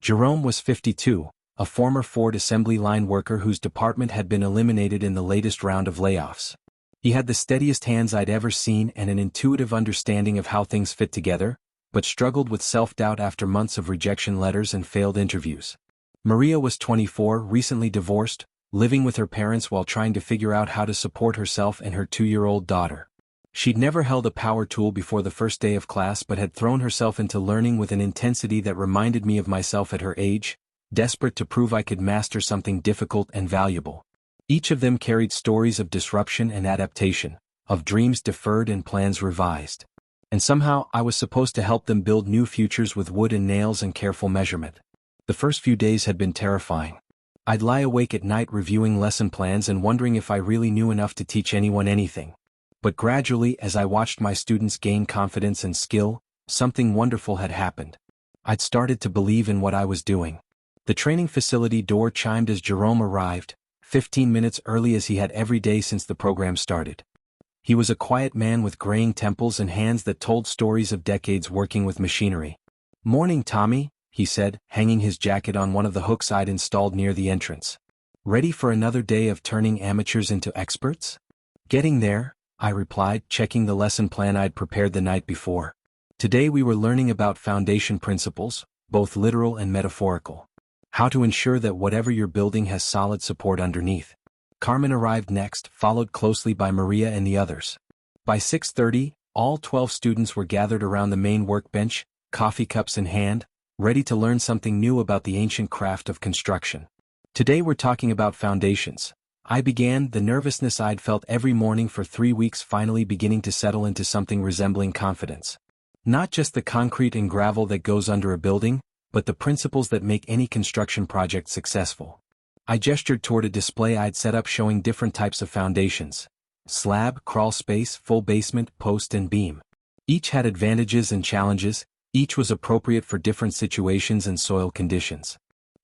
Jerome was 52, a former Ford assembly line worker whose department had been eliminated in the latest round of layoffs. He had the steadiest hands I'd ever seen and an intuitive understanding of how things fit together, but struggled with self-doubt after months of rejection letters and failed interviews. Maria was 24, recently divorced, living with her parents while trying to figure out how to support herself and her 2-year-old daughter. She'd never held a power tool before the first day of class but had thrown herself into learning with an intensity that reminded me of myself at her age, desperate to prove I could master something difficult and valuable. Each of them carried stories of disruption and adaptation, of dreams deferred and plans revised. And somehow I was supposed to help them build new futures with wood and nails and careful measurement. The first few days had been terrifying. I'd lie awake at night reviewing lesson plans and wondering if I really knew enough to teach anyone anything. But gradually, as I watched my students gain confidence and skill, something wonderful had happened. I'd started to believe in what I was doing. The training facility door chimed as Jerome arrived, 15 minutes early as he had every day since the program started. He was a quiet man with graying temples and hands that told stories of decades working with machinery. "Morning, Tommy," he said, hanging his jacket on one of the hooks I'd installed near the entrance. "Ready for another day of turning amateurs into experts?" "Getting there," I replied, checking the lesson plan I'd prepared the night before. Today we were learning about foundation principles, both literal and metaphorical. How to ensure that whatever you're building has solid support underneath. Carmen arrived next, followed closely by Maria and the others. By 6:30, all 12 students were gathered around the main workbench, coffee cups in hand, ready to learn something new about the ancient craft of construction. "Today we're talking about foundations," I began, the nervousness I'd felt every morning for 3 weeks finally beginning to settle into something resembling confidence. Not just the concrete and gravel that goes under a building, but the principles that make any construction project successful. I gestured toward a display I'd set up showing different types of foundations: slab, crawl space, full basement, post and beam. Each had advantages and challenges, each was appropriate for different situations and soil conditions.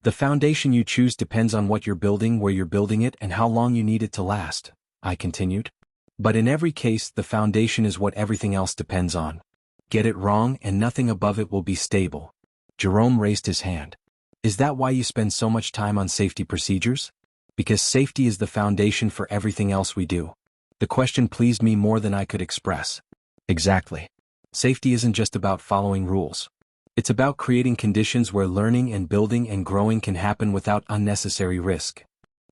"The foundation you choose depends on what you're building, where you're building it, and how long you need it to last," I continued. "But in every case, the foundation is what everything else depends on. Get it wrong and nothing above it will be stable." Jerome raised his hand. "Is that why you spend so much time on safety procedures?" "Because safety is the foundation for everything else we do." The question pleased me more than I could express. Exactly. Safety isn't just about following rules. It's about creating conditions where learning and building and growing can happen without unnecessary risk.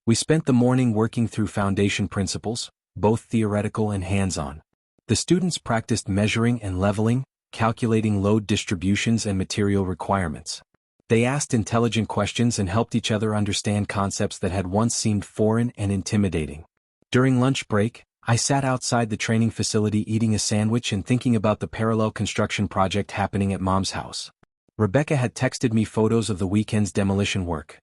We spent the morning working through foundation principles, both theoretical and hands-on. The students practiced measuring and leveling, calculating load distributions and material requirements. They asked intelligent questions and helped each other understand concepts that had once seemed foreign and intimidating. During lunch break, I sat outside the training facility eating a sandwich and thinking about the parallel construction project happening at Mom's house. Rebecca had texted me photos of the weekend's demolition work.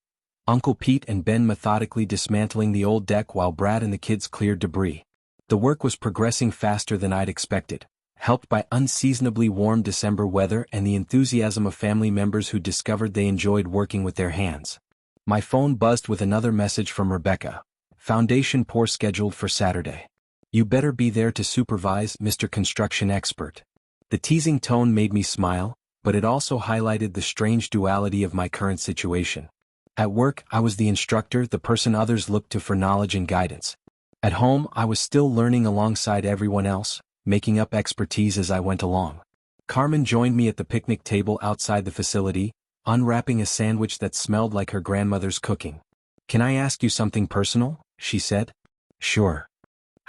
Uncle Pete and Ben methodically dismantling the old deck while Brad and the kids cleared debris. The work was progressing faster than I'd expected, helped by unseasonably warm December weather and the enthusiasm of family members who discovered they enjoyed working with their hands. My phone buzzed with another message from Rebecca. Foundation pour scheduled for Saturday. You better be there to supervise, Mr. Construction Expert. The teasing tone made me smile, but it also highlighted the strange duality of my current situation. At work, I was the instructor, the person others looked to for knowledge and guidance. At home, I was still learning alongside everyone else, making up expertise as I went along. Carmen joined me at the picnic table outside the facility, unwrapping a sandwich that smelled like her grandmother's cooking. "Can I ask you something personal?" she said. "Sure.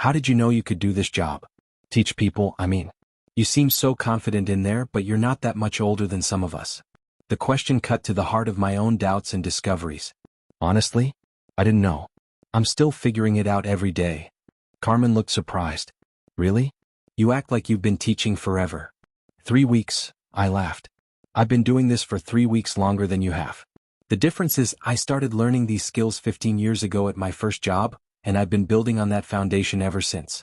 How did you know you could do this job? Teach people, I mean. You seem so confident in there, but you're not that much older than some of us." The question cut to the heart of my own doubts and discoveries. Honestly, I didn't know. I'm still figuring it out every day. Carmen looked surprised. Really? You act like you've been teaching forever. 3 weeks, I laughed. I've been doing this for 3 weeks longer than you have. The difference is I started learning these skills 15 years ago at my first job, and I've been building on that foundation ever since.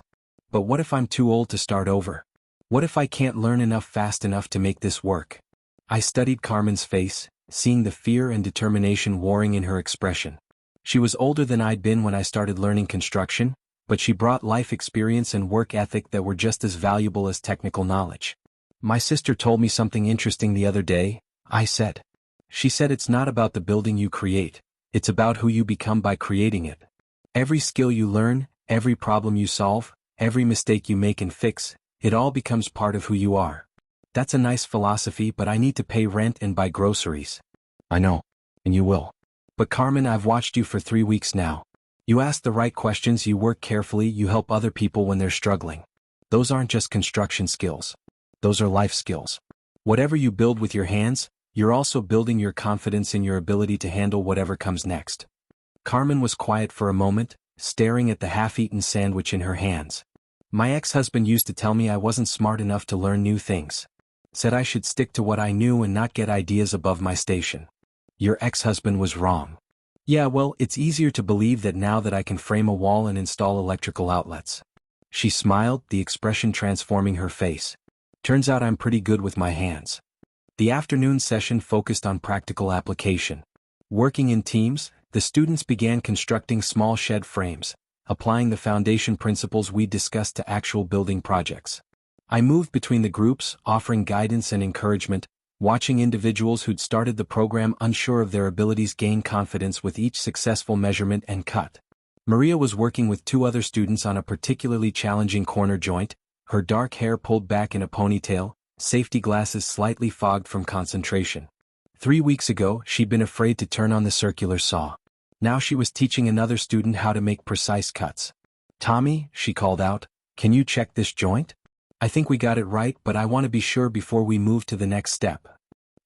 But what if I'm too old to start over? What if I can't learn enough fast enough to make this work? I studied Carmen's face, seeing the fear and determination warring in her expression. She was older than I'd been when I started learning construction, but she brought life experience and work ethic that were just as valuable as technical knowledge. "My sister told me something interesting the other day," I said. "She said it's not about the building you create, it's about who you become by creating it. Every skill you learn, every problem you solve, every mistake you make and fix, it all becomes part of who you are." That's a nice philosophy, but I need to pay rent and buy groceries. I know. And you will. But Carmen, I've watched you for 3 weeks now. You ask the right questions, you work carefully, you help other people when they're struggling. Those aren't just construction skills. Those are life skills. Whatever you build with your hands, you're also building your confidence in your ability to handle whatever comes next. Carmen was quiet for a moment, staring at the half-eaten sandwich in her hands. My ex-husband used to tell me I wasn't smart enough to learn new things. Said I should stick to what I knew and not get ideas above my station. Your ex-husband was wrong. Yeah, well, it's easier to believe that now that I can frame a wall and install electrical outlets. She smiled, the expression transforming her face. Turns out I'm pretty good with my hands. The afternoon session focused on practical application. Working in teams, the students began constructing small shed frames, applying the foundation principles we discussed to actual building projects. I moved between the groups, offering guidance and encouragement, watching individuals who'd started the program unsure of their abilities gain confidence with each successful measurement and cut. Maria was working with 2 other students on a particularly challenging corner joint, her dark hair pulled back in a ponytail, safety glasses slightly fogged from concentration. 3 weeks ago, she'd been afraid to turn on the circular saw. Now she was teaching another student how to make precise cuts. "Tommy," she called out, "can you check this joint? I think we got it right, but I want to be sure before we move to the next step."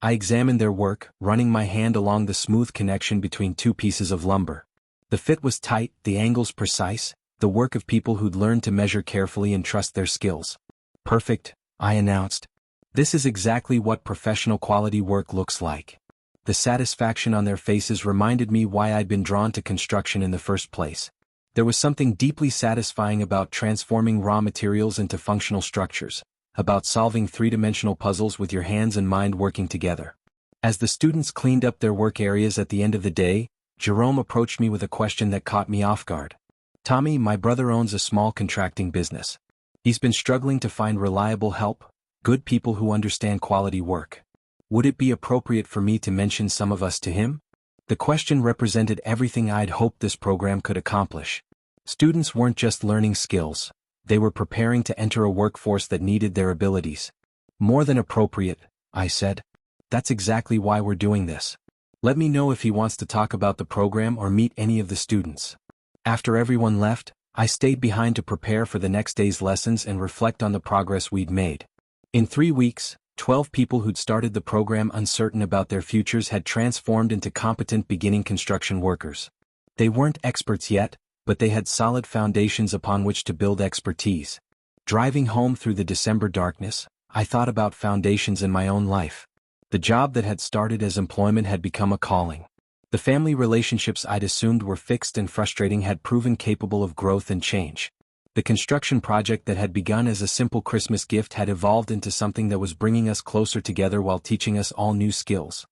I examined their work, running my hand along the smooth connection between 2 pieces of lumber. The fit was tight, the angles precise, the work of people who'd learned to measure carefully and trust their skills. "Perfect," I announced. "This is exactly what professional quality work looks like." The satisfaction on their faces reminded me why I'd been drawn to construction in the first place. There was something deeply satisfying about transforming raw materials into functional structures, about solving 3-dimensional puzzles with your hands and mind working together. As the students cleaned up their work areas at the end of the day, Jerome approached me with a question that caught me off guard. "Tommy, my brother owns a small contracting business. He's been struggling to find reliable help, good people who understand quality work. Would it be appropriate for me to mention some of us to him?" The question represented everything I'd hoped this program could accomplish. Students weren't just learning skills, they were preparing to enter a workforce that needed their abilities. More than appropriate, I said. That's exactly why we're doing this. Let me know if he wants to talk about the program or meet any of the students. After everyone left, I stayed behind to prepare for the next day's lessons and reflect on the progress we'd made. In 3 weeks, 12 people who'd started the program uncertain about their futures had transformed into competent beginning construction workers. They weren't experts yet, but they had solid foundations upon which to build expertise. Driving home through the December darkness, I thought about foundations in my own life. The job that had started as employment had become a calling. The family relationships I'd assumed were fixed and frustrating had proven capable of growth and change. The construction project that had begun as a simple Christmas gift had evolved into something that was bringing us closer together while teaching us all new skills.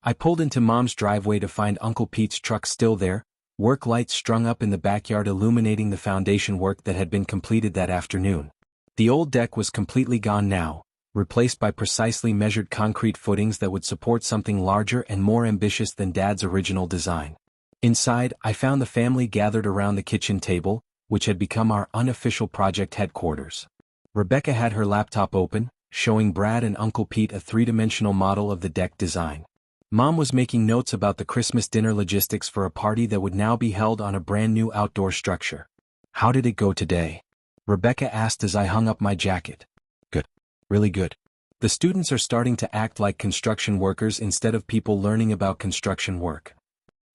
I pulled into Mom's driveway to find Uncle Pete's truck still there, work lights strung up in the backyard illuminating the foundation work that had been completed that afternoon. The old deck was completely gone now, replaced by precisely measured concrete footings that would support something larger and more ambitious than Dad's original design. Inside, I found the family gathered around the kitchen table, which had become our unofficial project headquarters. Rebecca had her laptop open, showing Brad and Uncle Pete a three-dimensional model of the deck design. Mom was making notes about the Christmas dinner logistics for a party that would now be held on a brand new outdoor structure. How did it go today? Rebecca asked as I hung up my jacket. Good. Really good. The students are starting to act like construction workers instead of people learning about construction work.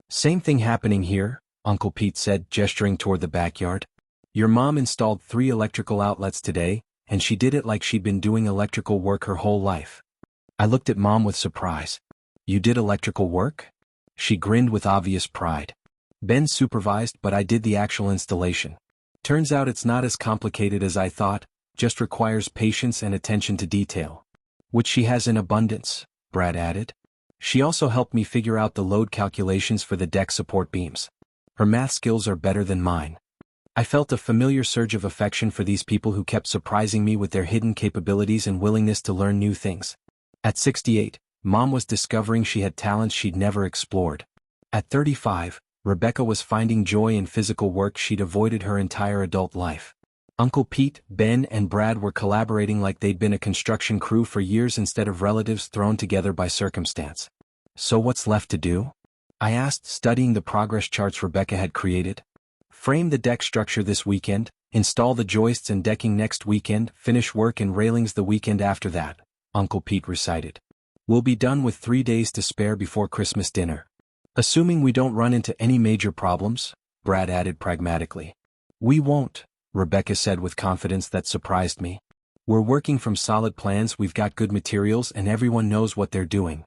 Same thing happening here, Uncle Pete said, gesturing toward the backyard. Your mom installed 3 electrical outlets today, and she did it like she'd been doing electrical work her whole life. I looked at Mom with surprise. You did electrical work? She grinned with obvious pride. Ben supervised, but I did the actual installation. Turns out it's not as complicated as I thought, just requires patience and attention to detail. Which she has in abundance, Brad added. She also helped me figure out the load calculations for the deck support beams. Her math skills are better than mine. I felt a familiar surge of affection for these people who kept surprising me with their hidden capabilities and willingness to learn new things. At 68, Mom was discovering she had talents she'd never explored. At 35, Rebecca was finding joy in physical work she'd avoided her entire adult life. Uncle Pete, Ben, and Brad were collaborating like they'd been a construction crew for years instead of relatives thrown together by circumstance. So what's left to do? I asked, studying the progress charts Rebecca had created. Frame the deck structure this weekend, install the joists and decking next weekend, finish work and railings the weekend after that, Uncle Pete recited. We'll be done with 3 days to spare before Christmas dinner. Assuming we don't run into any major problems, Brad added pragmatically. We won't, Rebecca said with confidence that surprised me. We're working from solid plans, we've got good materials, and everyone knows what they're doing.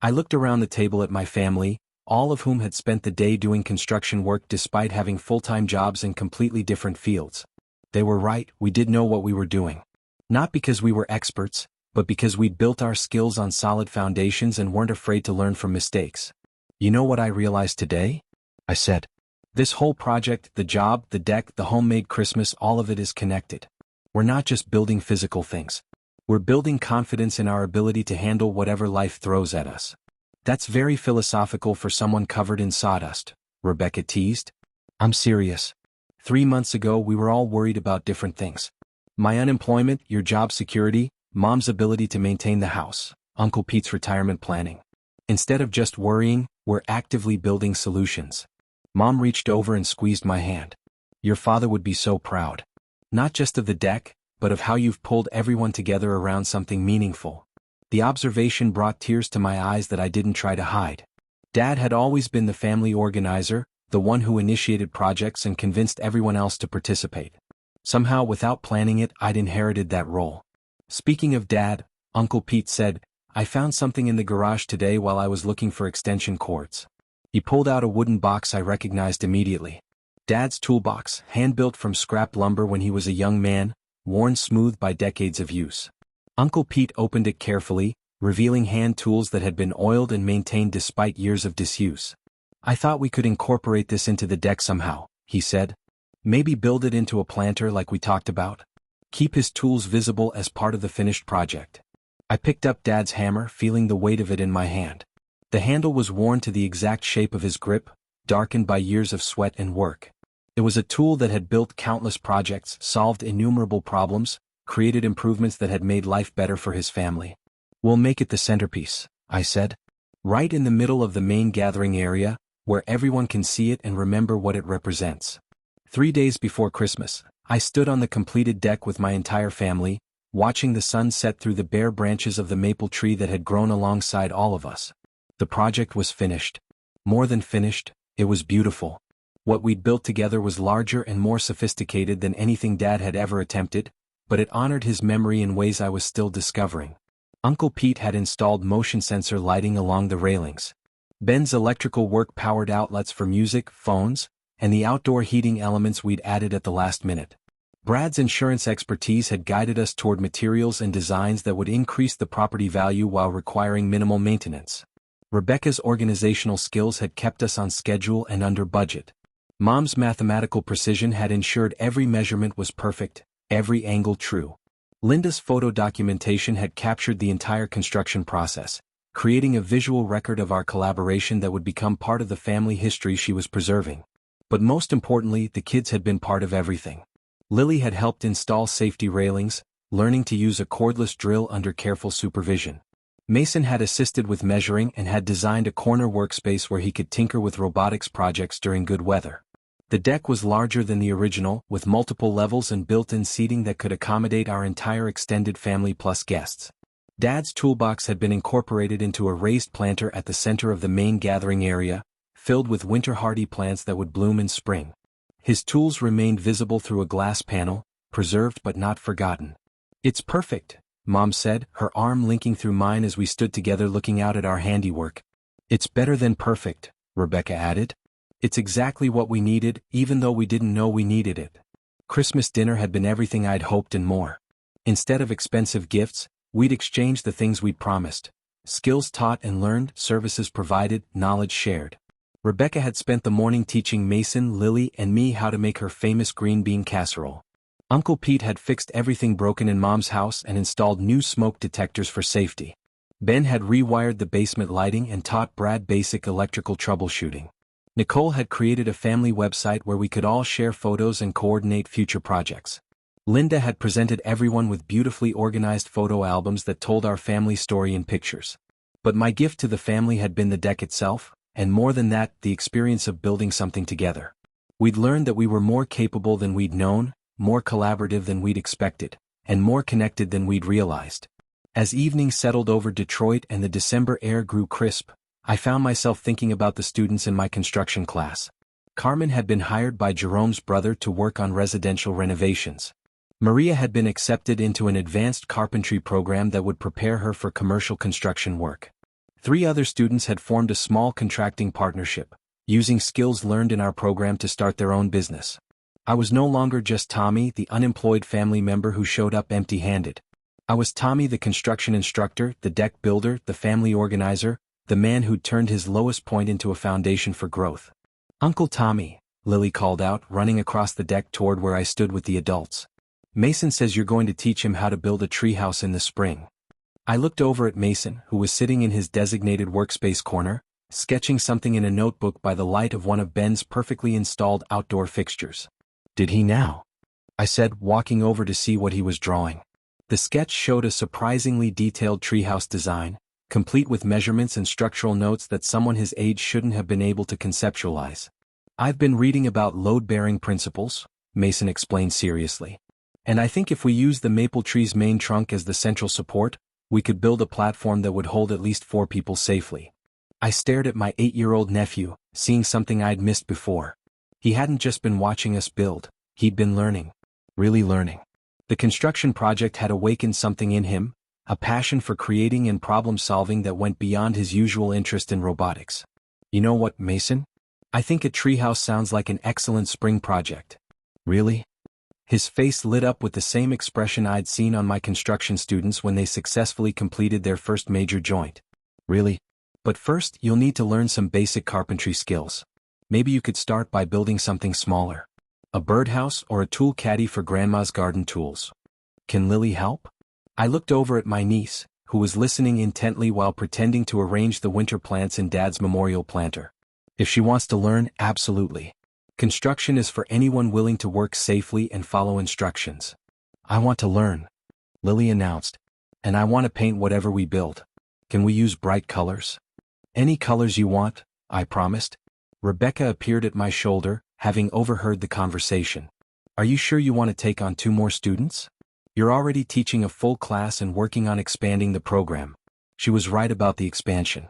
I looked around the table at my family, all of whom had spent the day doing construction work despite having full-time jobs in completely different fields. They were right, we did know what we were doing. Not because we were experts, but because we'd built our skills on solid foundations and weren't afraid to learn from mistakes. You know what I realized today? I said. This whole project, the job, the deck, the homemade Christmas, all of it is connected. We're not just building physical things. We're building confidence in our ability to handle whatever life throws at us. That's very philosophical for someone covered in sawdust, Rebecca teased. I'm serious. 3 months ago we were all worried about different things. My unemployment, your job security, Mom's ability to maintain the house, Uncle Pete's retirement planning. Instead of just worrying, we're actively building solutions. Mom reached over and squeezed my hand. Your father would be so proud. Not just of the deck, but of how you've pulled everyone together around something meaningful. The observation brought tears to my eyes that I didn't try to hide. Dad had always been the family organizer, the one who initiated projects and convinced everyone else to participate. Somehow, without planning it, I'd inherited that role. Speaking of Dad, Uncle Pete said, I found something in the garage today while I was looking for extension cords. He pulled out a wooden box I recognized immediately. Dad's toolbox, hand-built from scrap lumber when he was a young man, worn smooth by decades of use. Uncle Pete opened it carefully, revealing hand tools that had been oiled and maintained despite years of disuse. I thought we could incorporate this into the deck somehow, he said. Maybe build it into a planter like we talked about. Keep his tools visible as part of the finished project. I picked up Dad's hammer, feeling the weight of it in my hand. The handle was worn to the exact shape of his grip, darkened by years of sweat and work. It was a tool that had built countless projects, solved innumerable problems, created improvements that had made life better for his family. "We'll make it the centerpiece," I said. "Right in the middle of the main gathering area, where everyone can see it and remember what it represents." 3 days before Christmas, I stood on the completed deck with my entire family, watching the sun set through the bare branches of the maple tree that had grown alongside all of us. The project was finished. More than finished, it was beautiful. What we'd built together was larger and more sophisticated than anything Dad had ever attempted, but it honored his memory in ways I was still discovering. Uncle Pete had installed motion sensor lighting along the railings. Ben's electrical work powered outlets for music, phones, and the outdoor heating elements we'd added at the last minute. Brad's insurance expertise had guided us toward materials and designs that would increase the property value while requiring minimal maintenance. Rebecca's organizational skills had kept us on schedule and under budget. Mom's mathematical precision had ensured every measurement was perfect, every angle true. Linda's photo documentation had captured the entire construction process, creating a visual record of our collaboration that would become part of the family history she was preserving. But most importantly, the kids had been part of everything. Lily had helped install safety railings, learning to use a cordless drill under careful supervision. Mason had assisted with measuring and had designed a corner workspace where he could tinker with robotics projects during good weather. The deck was larger than the original, with multiple levels and built-in seating that could accommodate our entire extended family plus guests. Dad's toolbox had been incorporated into a raised planter at the center of the main gathering area, filled with winter-hardy plants that would bloom in spring. His tools remained visible through a glass panel, preserved but not forgotten. "It's perfect," Mom said, her arm linking through mine as we stood together looking out at our handiwork. "It's better than perfect," Rebecca added. "It's exactly what we needed, even though we didn't know we needed it." Christmas dinner had been everything I'd hoped and more. Instead of expensive gifts, we'd exchanged the things we'd promised. Skills taught and learned, services provided, knowledge shared. Rebecca had spent the morning teaching Mason, Lily, and me how to make her famous green bean casserole. Uncle Pete had fixed everything broken in Mom's house and installed new smoke detectors for safety. Ben had rewired the basement lighting and taught Brad basic electrical troubleshooting. Nicole had created a family website where we could all share photos and coordinate future projects. Linda had presented everyone with beautifully organized photo albums that told our family story in pictures. But my gift to the family had been the deck itself, and more than that, the experience of building something together. We'd learned that we were more capable than we'd known, more collaborative than we'd expected, and more connected than we'd realized. As evening settled over Detroit and the December air grew crisp, I found myself thinking about the students in my construction class. Carmen had been hired by Jerome's brother to work on residential renovations. Maria had been accepted into an advanced carpentry program that would prepare her for commercial construction work. 3 other students had formed a small contracting partnership, using skills learned in our program to start their own business. I was no longer just Tommy, the unemployed family member who showed up empty-handed. I was Tommy, the construction instructor, the deck builder, the family organizer, the man who'd turned his lowest point into a foundation for growth. "Uncle Tommy," Lily called out, running across the deck toward where I stood with the adults. "Mason says you're going to teach him how to build a treehouse in the spring." I looked over at Mason, who was sitting in his designated workspace corner, sketching something in a notebook by the light of one of Ben's perfectly installed outdoor fixtures. "Did he now?" I said, walking over to see what he was drawing. The sketch showed a surprisingly detailed treehouse design, complete with measurements and structural notes that someone his age shouldn't have been able to conceptualize. "I've been reading about load-bearing principles," Mason explained seriously. "And I think if we use the maple tree's main trunk as the central support, we could build a platform that would hold at least 4 people safely." I stared at my 8-year-old nephew, seeing something I'd missed before. He hadn't just been watching us build, he'd been learning. Really learning. The construction project had awakened something in him, a passion for creating and problem-solving that went beyond his usual interest in robotics. "You know what, Mason? I think a treehouse sounds like an excellent spring project." "Really?" His face lit up with the same expression I'd seen on my construction students when they successfully completed their first major joint. "Really? But first, you'll need to learn some basic carpentry skills. Maybe you could start by building something smaller. A birdhouse or a tool caddy for Grandma's garden tools. Can Lily help?" I looked over at my niece, who was listening intently while pretending to arrange the winter plants in Dad's memorial planter. "If she wants to learn, absolutely. Construction is for anyone willing to work safely and follow instructions. I want to learn, Lily announced. And I want to paint whatever we build. Can we use bright colors? Any colors you want, I promised. Rebecca appeared at my shoulder, having overheard the conversation. Are you sure you want to take on 2 more students? You're already teaching a full class and working on expanding the program. She was right about the expansion.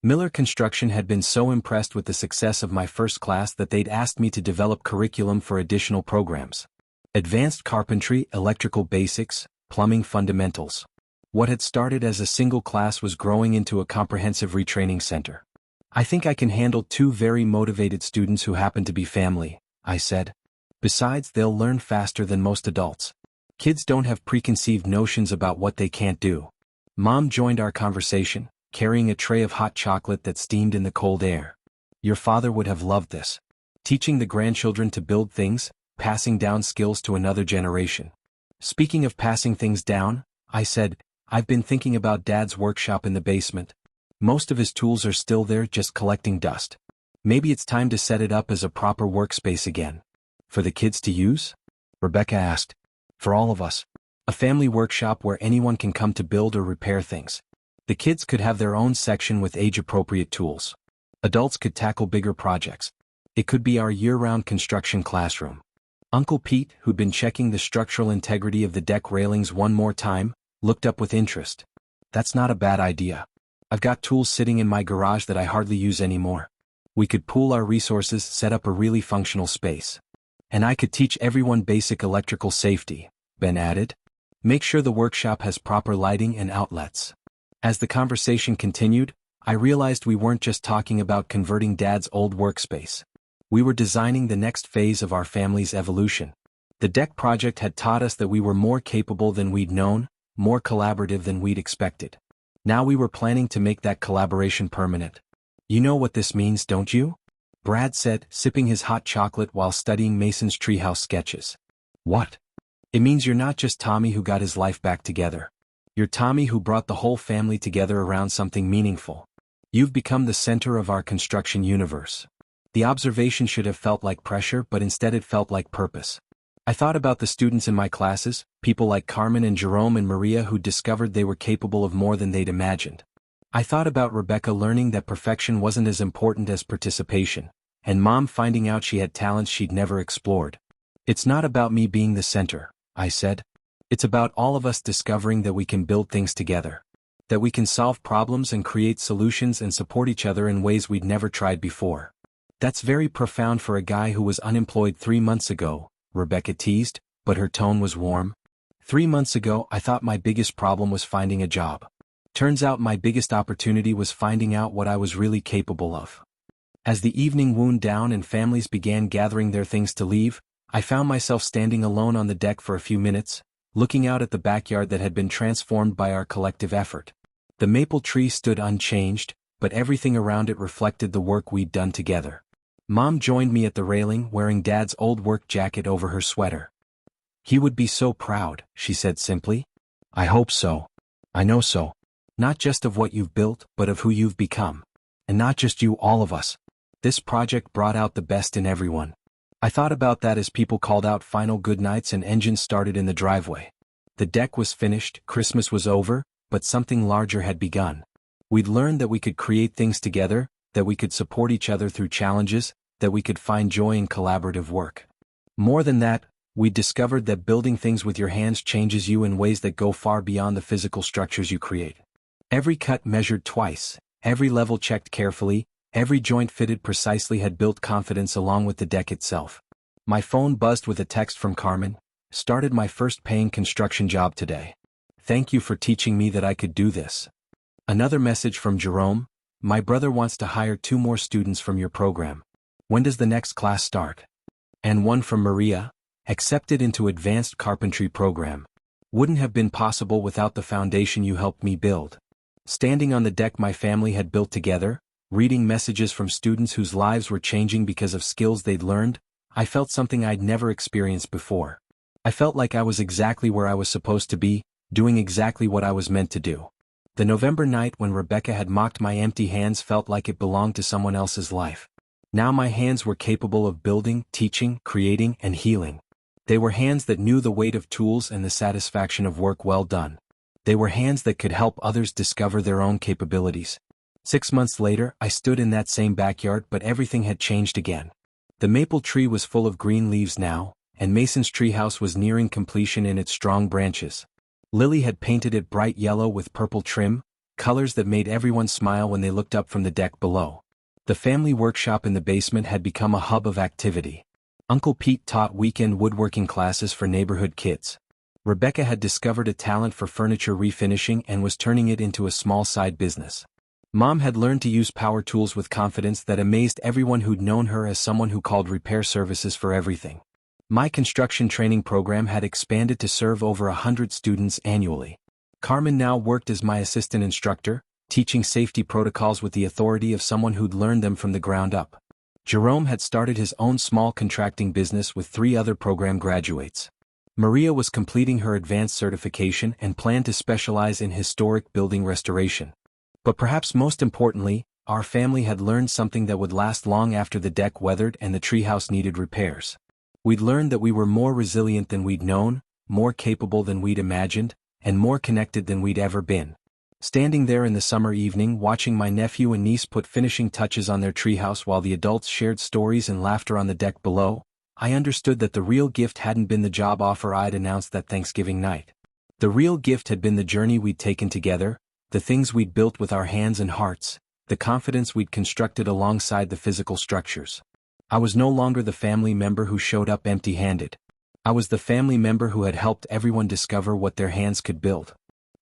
Miller Construction had been so impressed with the success of my first class that they'd asked me to develop curriculum for additional programs. Advanced carpentry, electrical basics, plumbing fundamentals. What had started as a single class was growing into a comprehensive retraining center. I think I can handle 2 very motivated students who happen to be family, I said. Besides, they'll learn faster than most adults. Kids don't have preconceived notions about what they can't do. Mom joined our conversation, carrying a tray of hot chocolate that steamed in the cold air. Your father would have loved this. Teaching the grandchildren to build things, passing down skills to another generation. Speaking of passing things down, I said, I've been thinking about Dad's workshop in the basement. Most of his tools are still there, just collecting dust. Maybe it's time to set it up as a proper workspace again. For the kids to use? Rebecca asked. For all of us. A family workshop where anyone can come to build or repair things. The kids could have their own section with age-appropriate tools. Adults could tackle bigger projects. It could be our year-round construction classroom. Uncle Pete, who'd been checking the structural integrity of the deck railings one more time, looked up with interest. That's not a bad idea. I've got tools sitting in my garage that I hardly use anymore. We could pool our resources, set up a really functional space. And I could teach everyone basic electrical safety, Ben added. Make sure the workshop has proper lighting and outlets. As the conversation continued, I realized we weren't just talking about converting Dad's old workspace. We were designing the next phase of our family's evolution. The deck project had taught us that we were more capable than we'd known, more collaborative than we'd expected. Now we were planning to make that collaboration permanent. You know what this means, don't you? Brad said, sipping his hot chocolate while studying Mason's treehouse sketches. What? It means you're not just Tommy who got his life back together. You're Tommy who brought the whole family together around something meaningful. You've become the center of our construction universe. The observation should have felt like pressure, but instead it felt like purpose. I thought about the students in my classes, people like Carmen and Jerome and Maria who discovered they were capable of more than they'd imagined. I thought about Rebecca learning that perfection wasn't as important as participation, and Mom finding out she had talents she'd never explored. It's not about me being the center, I said. It's about all of us discovering that we can build things together. That we can solve problems and create solutions and support each other in ways we'd never tried before. That's very profound for a guy who was unemployed 3 months ago, Rebecca teased, but her tone was warm. 3 months ago, I thought my biggest problem was finding a job. Turns out my biggest opportunity was finding out what I was really capable of. As the evening wound down and families began gathering their things to leave, I found myself standing alone on the deck for a few minutes, looking out at the backyard that had been transformed by our collective effort. The maple tree stood unchanged, but everything around it reflected the work we'd done together. Mom joined me at the railing, wearing Dad's old work jacket over her sweater. He would be so proud, she said simply. I hope so. I know so. Not just of what you've built, but of who you've become. And not just you, all of us. This project brought out the best in everyone. I thought about that as people called out final goodnights and engines started in the driveway. The deck was finished, Christmas was over, but something larger had begun. We'd learned that we could create things together, that we could support each other through challenges, that we could find joy in collaborative work. More than that, we discovered that building things with your hands changes you in ways that go far beyond the physical structures you create. Every cut measured twice, every level checked carefully, every joint fitted precisely had built confidence along with the deck itself. My phone buzzed with a text from Carmen. Started my first paying construction job today. Thank you for teaching me that I could do this. Another message from Jerome. My brother wants to hire 2 more students from your program. When does the next class start? And one from Maria. Accepted into advanced carpentry program. Wouldn't have been possible without the foundation you helped me build. Standing on the deck my family had built together, reading messages from students whose lives were changing because of skills they'd learned, I felt something I'd never experienced before. I felt like I was exactly where I was supposed to be, doing exactly what I was meant to do. The November night when Rebecca had mocked my empty hands felt like it belonged to someone else's life. Now my hands were capable of building, teaching, creating, and healing. They were hands that knew the weight of tools and the satisfaction of work well done. They were hands that could help others discover their own capabilities. 6 months later, I stood in that same backyard, but everything had changed again. The maple tree was full of green leaves now, and Mason's treehouse was nearing completion in its strong branches. Lily had painted it bright yellow with purple trim, colors that made everyone smile when they looked up from the deck below. The family workshop in the basement had become a hub of activity. Uncle Pete taught weekend woodworking classes for neighborhood kids. Rebecca had discovered a talent for furniture refinishing and was turning it into a small side business. Mom had learned to use power tools with confidence that amazed everyone who'd known her as someone who called repair services for everything. My construction training program had expanded to serve over 100 students annually. Carmen now worked as my assistant instructor, teaching safety protocols with the authority of someone who'd learned them from the ground up. Jerome had started his own small contracting business with 3 other program graduates. Maria was completing her advanced certification and planned to specialize in historic building restoration. But perhaps most importantly, our family had learned something that would last long after the deck weathered and the treehouse needed repairs. We'd learned that we were more resilient than we'd known, more capable than we'd imagined, and more connected than we'd ever been. Standing there in the summer evening watching my nephew and niece put finishing touches on their treehouse while the adults shared stories and laughter on the deck below, I understood that the real gift hadn't been the job offer I'd announced that Thanksgiving night. The real gift had been the journey we'd taken together, the things we'd built with our hands and hearts, the confidence we'd constructed alongside the physical structures. I was no longer the family member who showed up empty-handed. I was the family member who had helped everyone discover what their hands could build.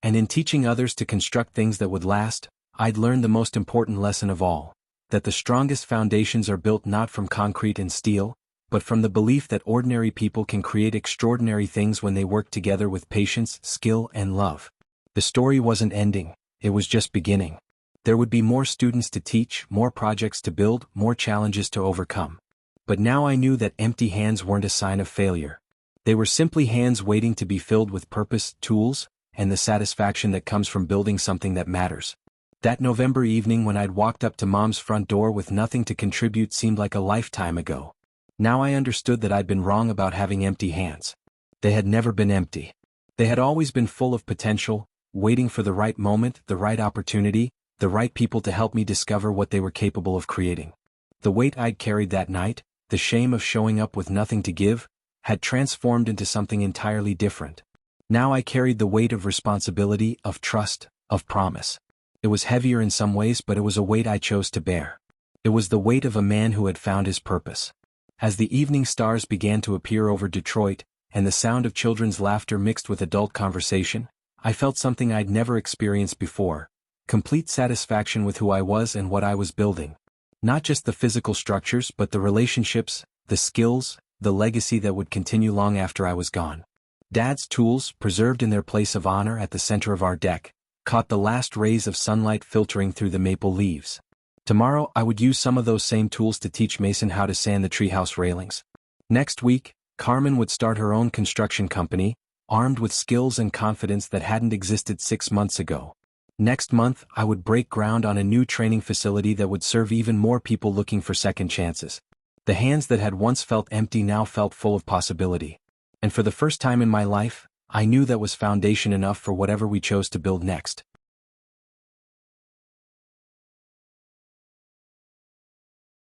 And in teaching others to construct things that would last, I'd learned the most important lesson of all, that the strongest foundations are built not from concrete and steel, but from the belief that ordinary people can create extraordinary things when they work together with patience, skill, and love. The story wasn't ending, it was just beginning. There would be more students to teach, more projects to build, more challenges to overcome. But now I knew that empty hands weren't a sign of failure. They were simply hands waiting to be filled with purpose, tools, and the satisfaction that comes from building something that matters. That November evening when I'd walked up to Mom's front door with nothing to contribute seemed like a lifetime ago. Now I understood that I'd been wrong about having empty hands. They had never been empty. They had always been full of potential, waiting for the right moment, the right opportunity, the right people to help me discover what they were capable of creating. The weight I'd carried that night, the shame of showing up with nothing to give, had transformed into something entirely different. Now I carried the weight of responsibility, of trust, of promise. It was heavier in some ways, but it was a weight I chose to bear. It was the weight of a man who had found his purpose. As the evening stars began to appear over Detroit, and the sound of children's laughter mixed with adult conversation, I felt something I'd never experienced before, complete satisfaction with who I was and what I was building. Not just the physical structures, but the relationships, the skills, the legacy that would continue long after I was gone. Dad's tools, preserved in their place of honor at the center of our deck, caught the last rays of sunlight filtering through the maple leaves. Tomorrow I would use some of those same tools to teach Mason how to sand the treehouse railings. Next week, Carmen would start her own construction company, armed with skills and confidence that hadn't existed 6 months ago. Next month, I would break ground on a new training facility that would serve even more people looking for second chances. The hands that had once felt empty now felt full of possibility. And for the first time in my life, I knew that was foundation enough for whatever we chose to build next.